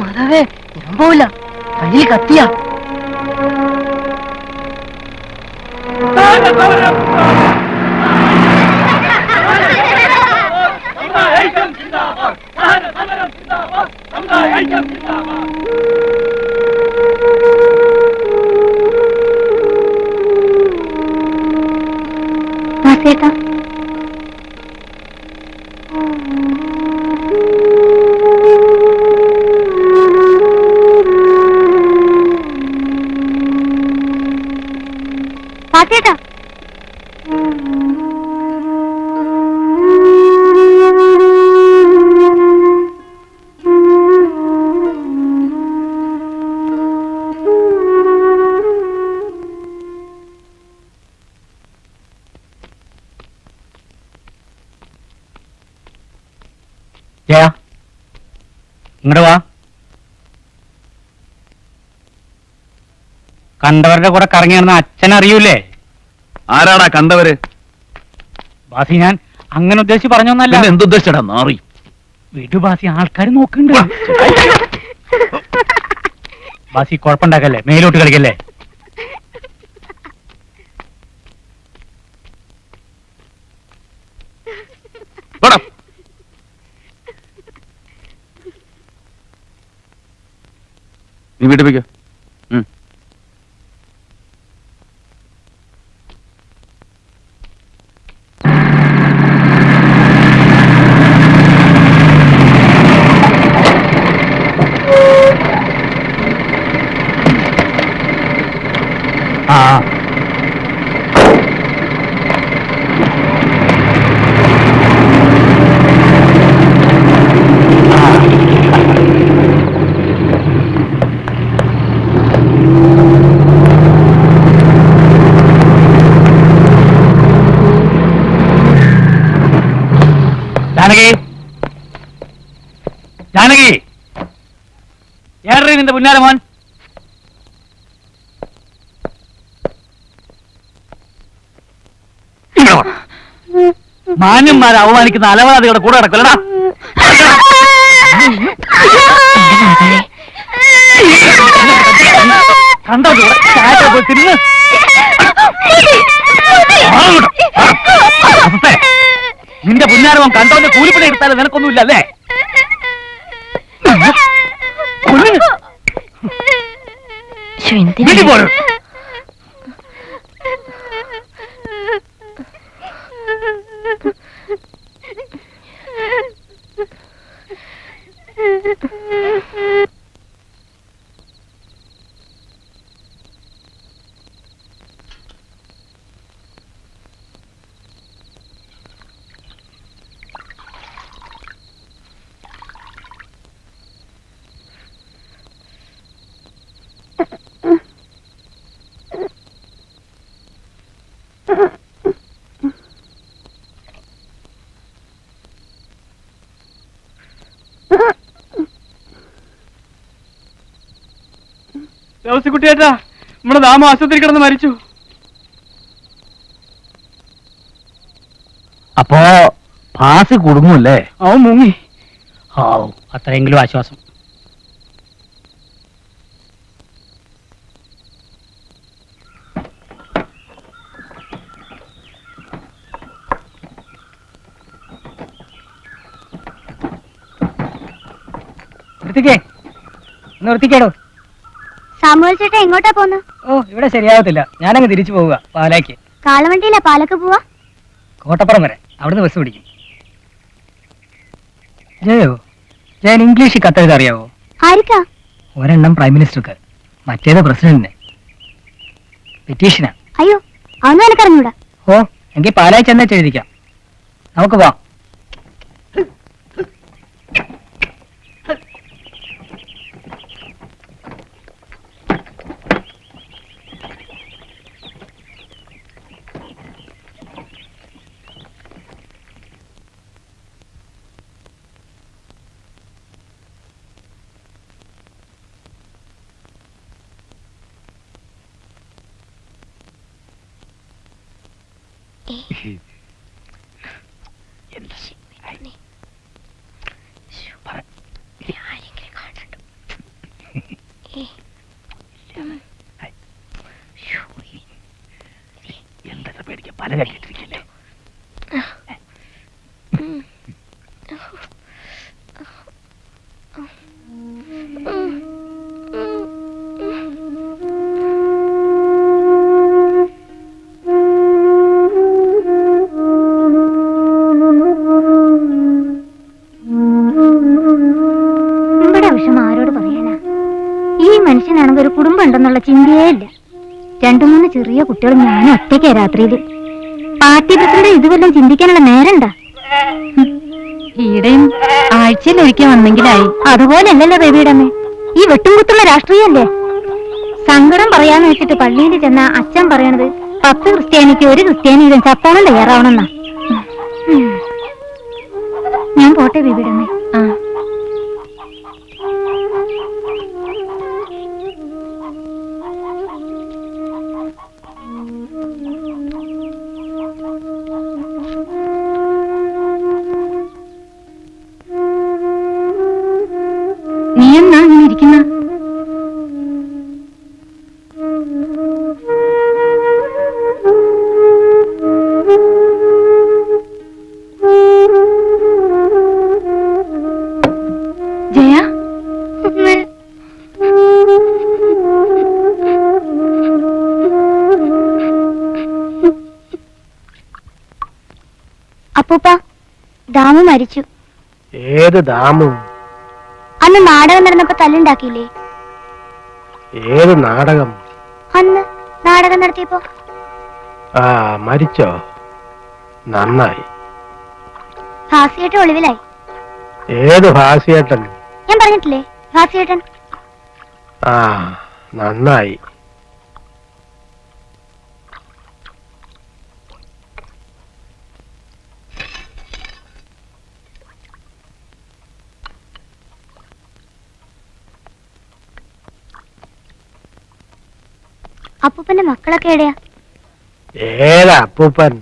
മാതാവേ, ഞാൻ പോവില്ല. കയ്യിൽ കത്തിയാ. ബാസിയേട്ടാ, ബാസിയേട്ടാ ജയ ഇങ്ങോട്ട് വാ. കണ്ടവരുടെ കൂടെ കറങ്ങി നടന്ന അച്ഛൻ അറിയൂലേ? ആരാടാ കണ്ടവര്? ബാസി, ഞാൻ അങ്ങനെ ഉദ്ദേശിച്ച് പറഞ്ഞൊന്നല്ല. എന്തുദ്ദേശിച്ചടാ നാറി? വിടു ബാസി, ആൾക്കാർ നോക്കുന്നുണ്ട്. ബാസി കുഴപ്പമുണ്ടാക്കല്ലേ, മേലോട്ട് കളിക്കല്ലേ. നീ വീട്ടിൽ പോയിക്കോ. ജാനകി, ജാനകി, ഏറെ നിന്റെ പുന്നാര മോൻ. മാന്യന്മാരെ അവമാനിക്കുന്ന അലവാദികളുടെ കൂടെ നടക്കലടാ. കണ്ടോ പോയി തിരിഞ്ഞ് നിന്റെ പുന്നാരവൻ കണ്ടോന്റെ കൂലിപ്പണി എടുത്താലും നിനക്കൊന്നുമില്ല അല്ലേ? കുട്ടിയേട്ടാ, നമ്മുടെ ദാമ ആശുപത്രി കിടന്ന് മരിച്ചു. അപ്പോ പാസ് കുടുങ്ങൂല്ലേ? അവൻ മുങ്ങി. അത്രയെങ്കിലും ആശ്വാസം. നിർത്തിക്കേടോ. സാമുവൽ ചേട്ടാ എങ്ങോട്ടാ പോന്ന്? ഓ, ഇവിടെ ശരിയാവത്തില്ല. ഞാനങ്ങ് തിരിച്ചു പോവുക പാലാക്ക്. കാളവണ്ടിയിലാ പാലക്ക് പോവാ? കോട്ടപ്പുറം വരെ, അവിടുന്ന് ബസ് പിടിക്കും. ജയോ, ഞാൻ ഇംഗ്ലീഷിൽ കത്തെഴുതാൻ അറിയാവോ? ആരിക്കാ? ഒരെണ്ണം പ്രൈം മിനിസ്റ്റർക്ക്, മറ്റേത് പ്രസിഡന്റിന്. പെറ്റീഷനാ. അയ്യോ, അതൊന്നും എനിക്കറിഞ്ഞൂടാ. ഓ, എങ്കിൽ പാലായി ചെന്നേച്ച് എഴുതിക്കാം. നമുക്ക് പോവാം. എന്താ പേടിക്കാൻ പല കണ്ടിട്ടിരിക്കില്ലേ? ആരോട് പറയാനാ? ഈ മനുഷ്യനാണെങ്കിൽ ഒരു കുടുംബം ഉണ്ടെന്നുള്ള ചിന്തയേ ഇല്ല. 3 ചെറിയ കുട്ടികളും ഞാൻ ഒറ്റയ്ക്കാ രാത്രിയില്. പാർട്ടി പ്രസിഡന്റ് ഇതുവെല്ലാം ചിന്തിക്കാനുള്ള നേരണ്ട. ഈടെയും ആഴ്ചയിൽ ഒരിക്കൽ വന്നെങ്കിലായി. അതുപോലെയല്ലല്ലോ ബേബിയുടെ അമ്മേ, ഈ വെട്ടും കുത്തുള്ള രാഷ്ട്രീയല്ലേ. സങ്കടം പറയാന്ന് വെച്ചിട്ട് പള്ളിയിൽ ചെന്ന അച്ഛൻ പറയണത് 10 ക്രിസ്ത്യാനിക്ക് 1 ക്രിസ്ത്യാനി ഇതും ചപ്പാണം തയ്യാറാവണമെന്നാ. ഞാൻ പോട്ടെ ബേബിയുടെ അമ്മേ. ആ നീ എന്നാ ഇങ്ങനെ ഇരിക്കുന്ന? ജയ, അപ്പൂപ്പ, ദാമു മരിച്ചു. ഏത് ദാമു? അന്ന് നാടകം നടന്നപ്പോ തല്ലുണ്ടാക്കിയില്ലേ? ഏത് നാടകം? അന്ന് നാടകം നടത്തിയപ്പോ. ആ, മരിച്ചോ? നന്നായി. ഭാസിയേട്ടൻ ഒളിവിലായി. ഏത് ഭാസിയേട്ടൻ? ഞാൻ പറഞ്ഞിട്ടില്ലേ, ഭാസിയേട്ടൻ. ആ, നന്നായി. അപ്പൂപ്പന്റെ മക്കളൊക്കെ എവിടെയാ? ഏതാ അപ്പൂപ്പൻ?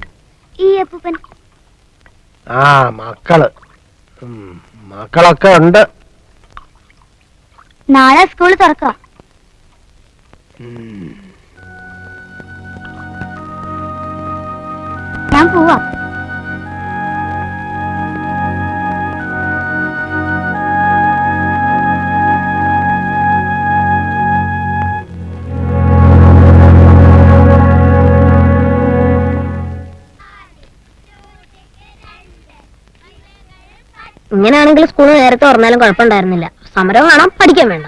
ഈ അപ്പൂപ്പൻ. ആ, മക്കളൊക്കെ ഉണ്ട്. നാളെ സ്കൂൾ തുറക്കുക. ഞാൻ പോവാ. ഇങ്ങനെയാണെങ്കിൽ സ്കൂൾ നേരത്തെ തുറന്നാലും കുഴപ്പമുണ്ടായിരുന്നില്ല. സമരം കാണാം, പഠിക്കാൻ വേണ്ട.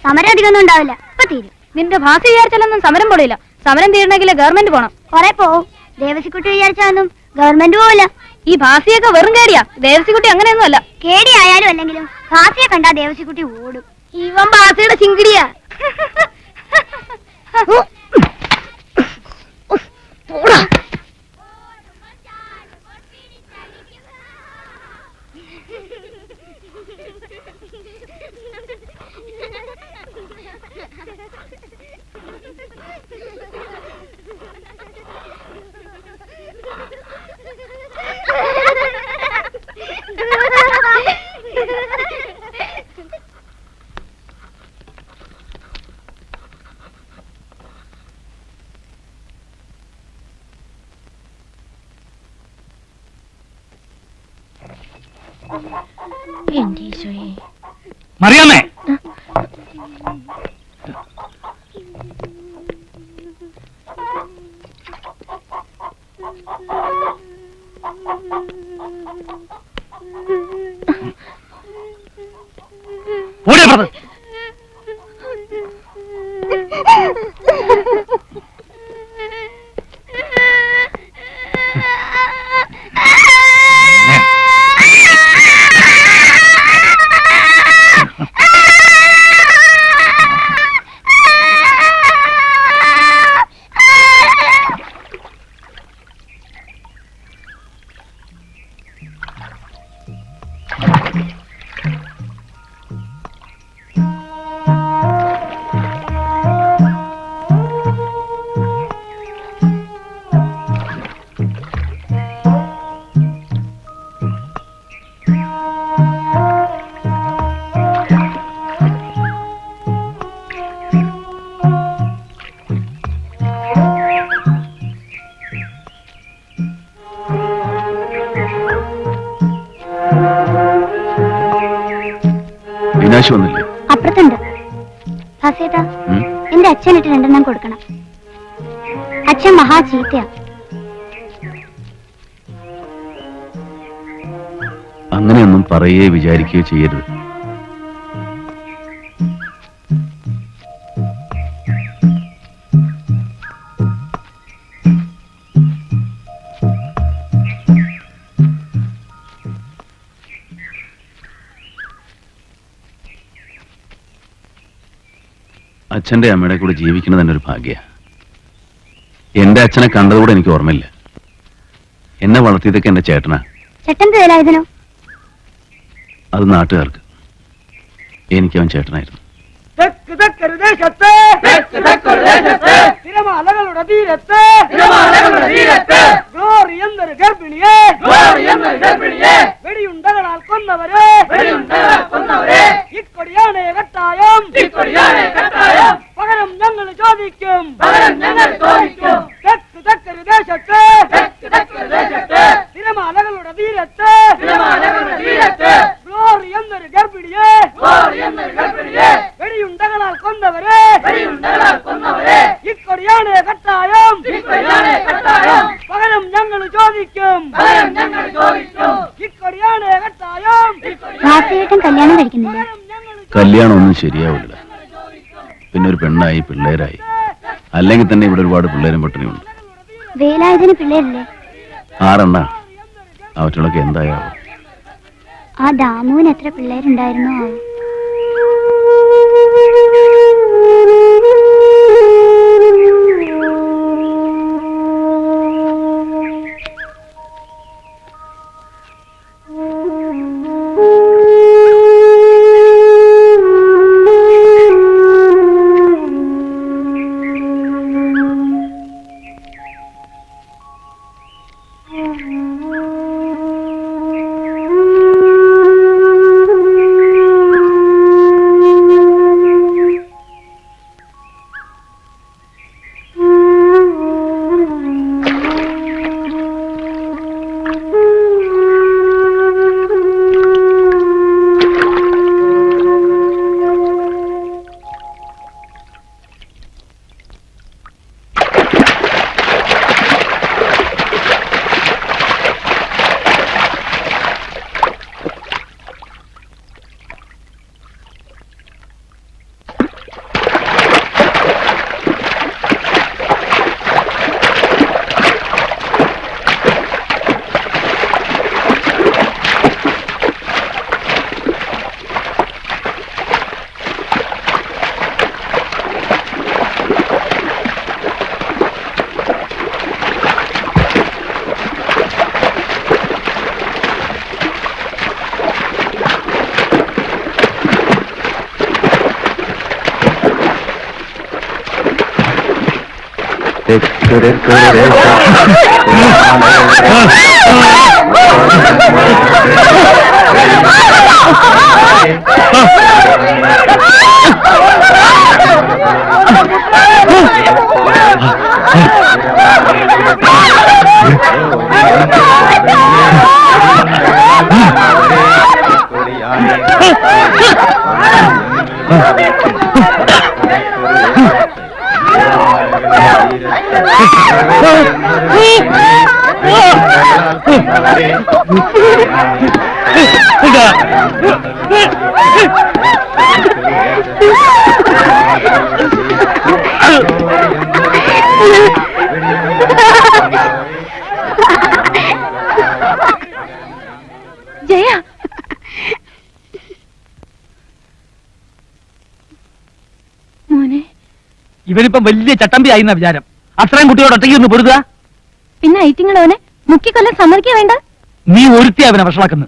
സമരം അധികമൊന്നും ഉണ്ടാവില്ല, ഇപ്പൊ തീരും. നിന്റെ ഭാഷ വിചാരിച്ചാലൊന്നും സമരം പോടില്ല. സമരം തീരണമെങ്കിൽ ഗവൺമെന്റ് പോണം. കുറെ പോവും. ദേവസിക്കുട്ടി വിചാരിച്ചാലൊന്നും ഗവൺമെന്റ് പോവില്ല. ഈ ഭാഷയൊക്കെ വെറും കേടിയാ. ദേവസിക്കുട്ടി അങ്ങനെയൊന്നും അല്ല. കേടിയായാലും അല്ലെങ്കിലും ഭാഷയെ കണ്ടാ ദേവസിക്കുട്ടി ഓടും. ഇവൻ ഭാഷയുടെ ചിങ്കിടിയാ. മറിയാമ്മേ, ഓടിയാ പറഞ്ഞത്. വിനാശ് വന്നില്ലേ? അപ്പുറത്തുണ്ട്. ഭാസിയേട്ടാ, എന്റെ അച്ഛനിട്ട് 2 കൊടുക്കണം. അച്ഛൻ മഹാ ചീത്തയാ. അങ്ങനെയൊന്നും പറയുകയോ വിചാരിക്കുകയോ ചെയ്യരുത്. അച്ഛന്റെ അമ്മയുടെ കൂടെ ജീവിക്കുന്നത് തന്നെ ഒരു ഭാഗ്യ. എന്റെ അച്ഛനെ കണ്ടതുകൂടെ എനിക്ക് ഓർമ്മയില്ല. എന്നെ വളർത്തിയതൊക്കെ എന്റെ ചേട്ടനാ. ചേട്ടന്റെ വേലായുധനോ? അത് നാട്ടുകാർക്ക്. എനിക്ക് അവൻ ചേട്ടനായിരുന്നു. തിരമാലകളുടെ തീരത്ത് ഗ്ലോറി എന്നൊരു ഗർഭിണിയെ വെടിയുണ്ടകളാൽ കൊന്നവരെ ഇക്കൊടിയാണ് കട്ടായം പകരം ഞങ്ങൾ ചോദിക്കും. തെക്ക് തെക്കൊരു ദേശത്ത് തിരമാലകളുടെ തീരത്ത് ഗ്ലോറി എന്നൊരു ഗർഭിണിയെ വെടിയുണ്ടകളാൽ കൊന്നവരെ ഇക്കൊടിയാണ് കട്ടായം പകരം ഞങ്ങൾ ചോദിക്കും. ഇക്കൊടിയാണ് കട്ടായം. കല്യാണം കഴിക്കുന്നില്ല. കല്യാണം ഒന്നും ശരിയാവില്ല. പിന്നെ ഒരു പെണ്ണായി പിള്ളേരായി. അല്ലെങ്കിൽ തന്നെ ഇവിടെ ഒരുപാട് പിള്ളേരും പട്ടിണിയുണ്ട്. വേലായുധന് പിള്ളേരില്ലേ? 6 അവറ്റകളൊക്കെ എന്തായാവും. ആ ദാമുവിന് എത്ര പിള്ളേരുണ്ടായിരുന്നോ? ജയ, മോനെ, ഇവനിപ്പം വലിയ ചട്ടമ്പി ആയിരുന്ന വിചാരം. അത്രയും കുട്ടിയോട് ഒറ്റയ്ക്ക് ഒന്ന് പൊരുതുക. പിന്നെ ഐറ്റിങ്ങളവനെ മുക്കിക്കൊല്ലാൻ സമ്മതിക്കാൻ വേണ്ട. നീ ഒരുത്തി അവനെ വഷളാക്കുന്നു.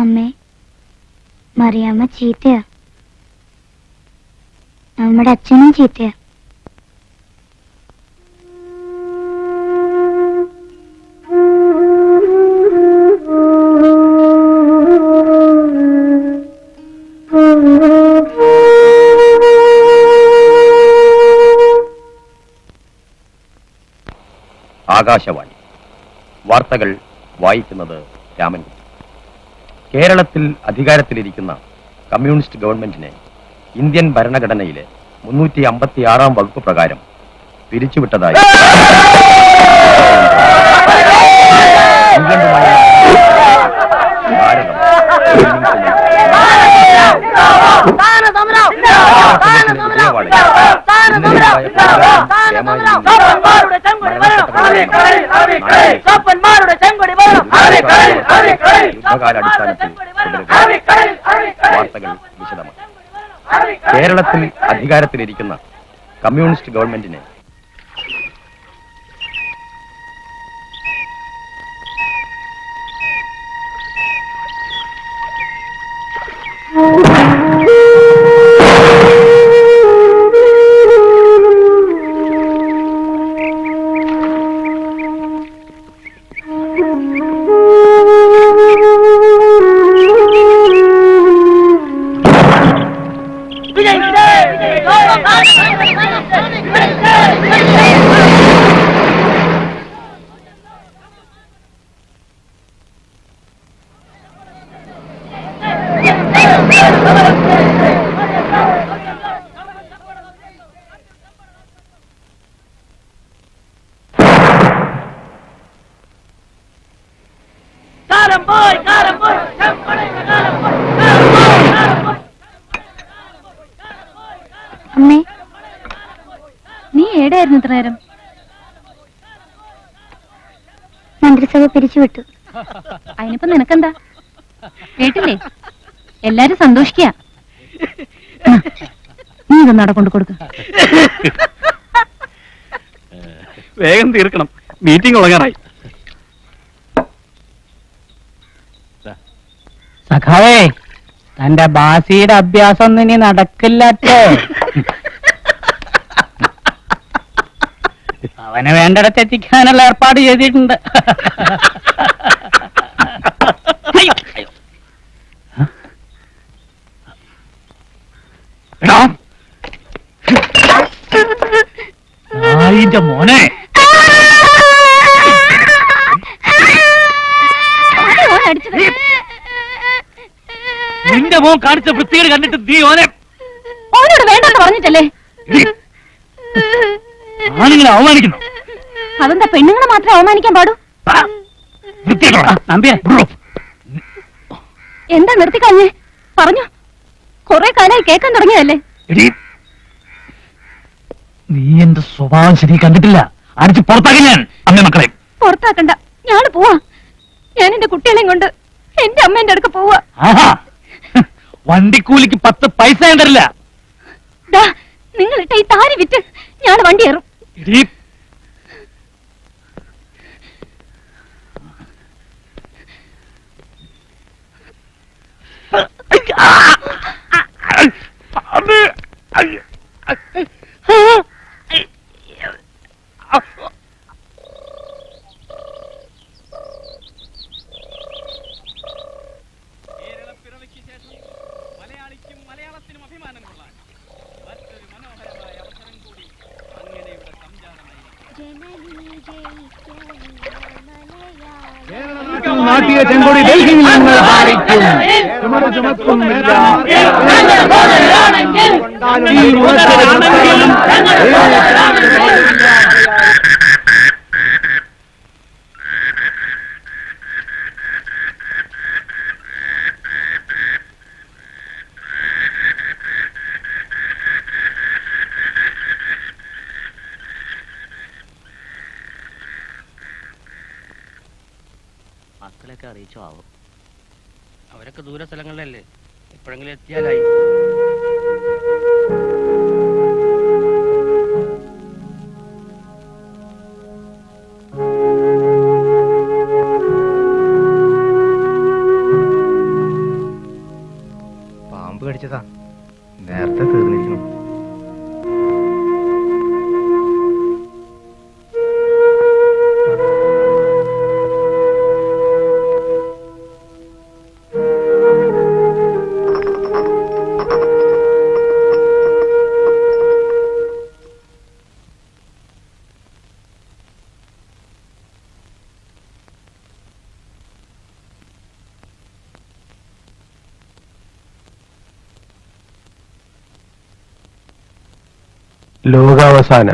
അമ്മേ, മറിയാമ്മ ചീത്തയാ. നമ്മുടെ അച്ഛനും ചീത്തയാ. ആകാശവാണി വാർത്തകൾ വായിക്കുന്നത് രാമൻകുട്ടി. കേരളത്തിൽ അധികാരത്തിലിരിക്കുന്ന കമ്മ്യൂണിസ്റ്റ് ഗവൺമെന്റിനെ ഇന്ത്യൻ ഭരണഘടനയിലെ 356 വകുപ്പ് പ്രകാരം പിരിച്ചുവിട്ടതായി ഇംഗ്ലണ്ടുമായി ഭാരതം വിജയവാഡയിൽ വാർത്തകൾ വിശദമാണ്. കേരളത്തിൽ അധികാരത്തിലിരിക്കുന്ന കമ്മ്യൂണിസ്റ്റ് ഗവൺമെന്റിനെ അമ്മേ, നീ ഏടായിരുന്നു ഇത്ര നേരം? മന്ത്രിസഭ പിരിച്ചുവിട്ടു. അതിനിപ്പോ നിനക്കെന്താ? കേട്ടില്ലേ? എല്ലാരും സന്തോഷിക്ക. നീ ഇതൊന്നും അവിടെ കൊണ്ട് കൊടുക്ക. വേഗം തീർക്കണം, മീറ്റിംഗ് തുടങ്ങാറായി. സഖാവേ, തന്റെ ബാസിയുടെ അഭ്യാസം ഒന്നും ഇനി നടക്കില്ലട്ടോ. അവനെ വേണ്ടിടത്ത് എത്തിക്കാനുള്ള ഏർപ്പാട് ചെയ്തിട്ടുണ്ട്. മോനെ, നിന്റെ മോൻ കാണിച്ച വൃത്തികേട് കണ്ടിട്ട് നീ ഓനോട് വേണ്ടെന്ന് പറഞ്ഞിട്ടല്ലേ? ആണുങ്ങളെ അവമാനിക്കുന്നു. അതെന്താ പെണ്ണുങ്ങളെ മാത്രമേ അവമാനിക്കാൻ പാടൂ? എന്താ നിർത്തിക്കഴിഞ്ഞ് പറഞ്ഞു? കൊറേ കാലമായി കേൾക്കാൻ തുടങ്ങിയതല്ലേ? നീ എന്റെ സ്വഭാവം ശരി കണ്ടിട്ടില്ല. അടിച്ച് പുറത്താക്കി ഞാൻ അമ്മ മക്കളെ. പുറത്താക്കണ്ട, ഞാള് പോവാ. ഞാൻ എന്റെ കുട്ടികളെയും കൊണ്ട് എന്റെ അമ്മേന്റെ അടുക്ക പോവാ. വണ്ടിക്കൂലിക്ക് 10 പൈസ ഞാൻ തരില്ല. നിങ്ങൾ ഇട്ട ഈ താരി വിറ്റ് ഞാൻ വണ്ടി കയറും. നാട്ടിയ ചെങ്കൊടി ഡൽഹിയിൽ നിന്ന് ഹാരിക്കും. ചുമക്കുമില്ല മക്കളെയൊക്കെ അറിയിച്ചോ ആവും. അവരൊക്കെ ദൂര സ്ഥലങ്ങളിലല്ലേ, എപ്പോഴെങ്കിലും എത്തിയാലായി. പാമ്പ് കടിച്ചതാ, നേരത്തെ തീർന്നിരിക്കണം. ലോകാവസാന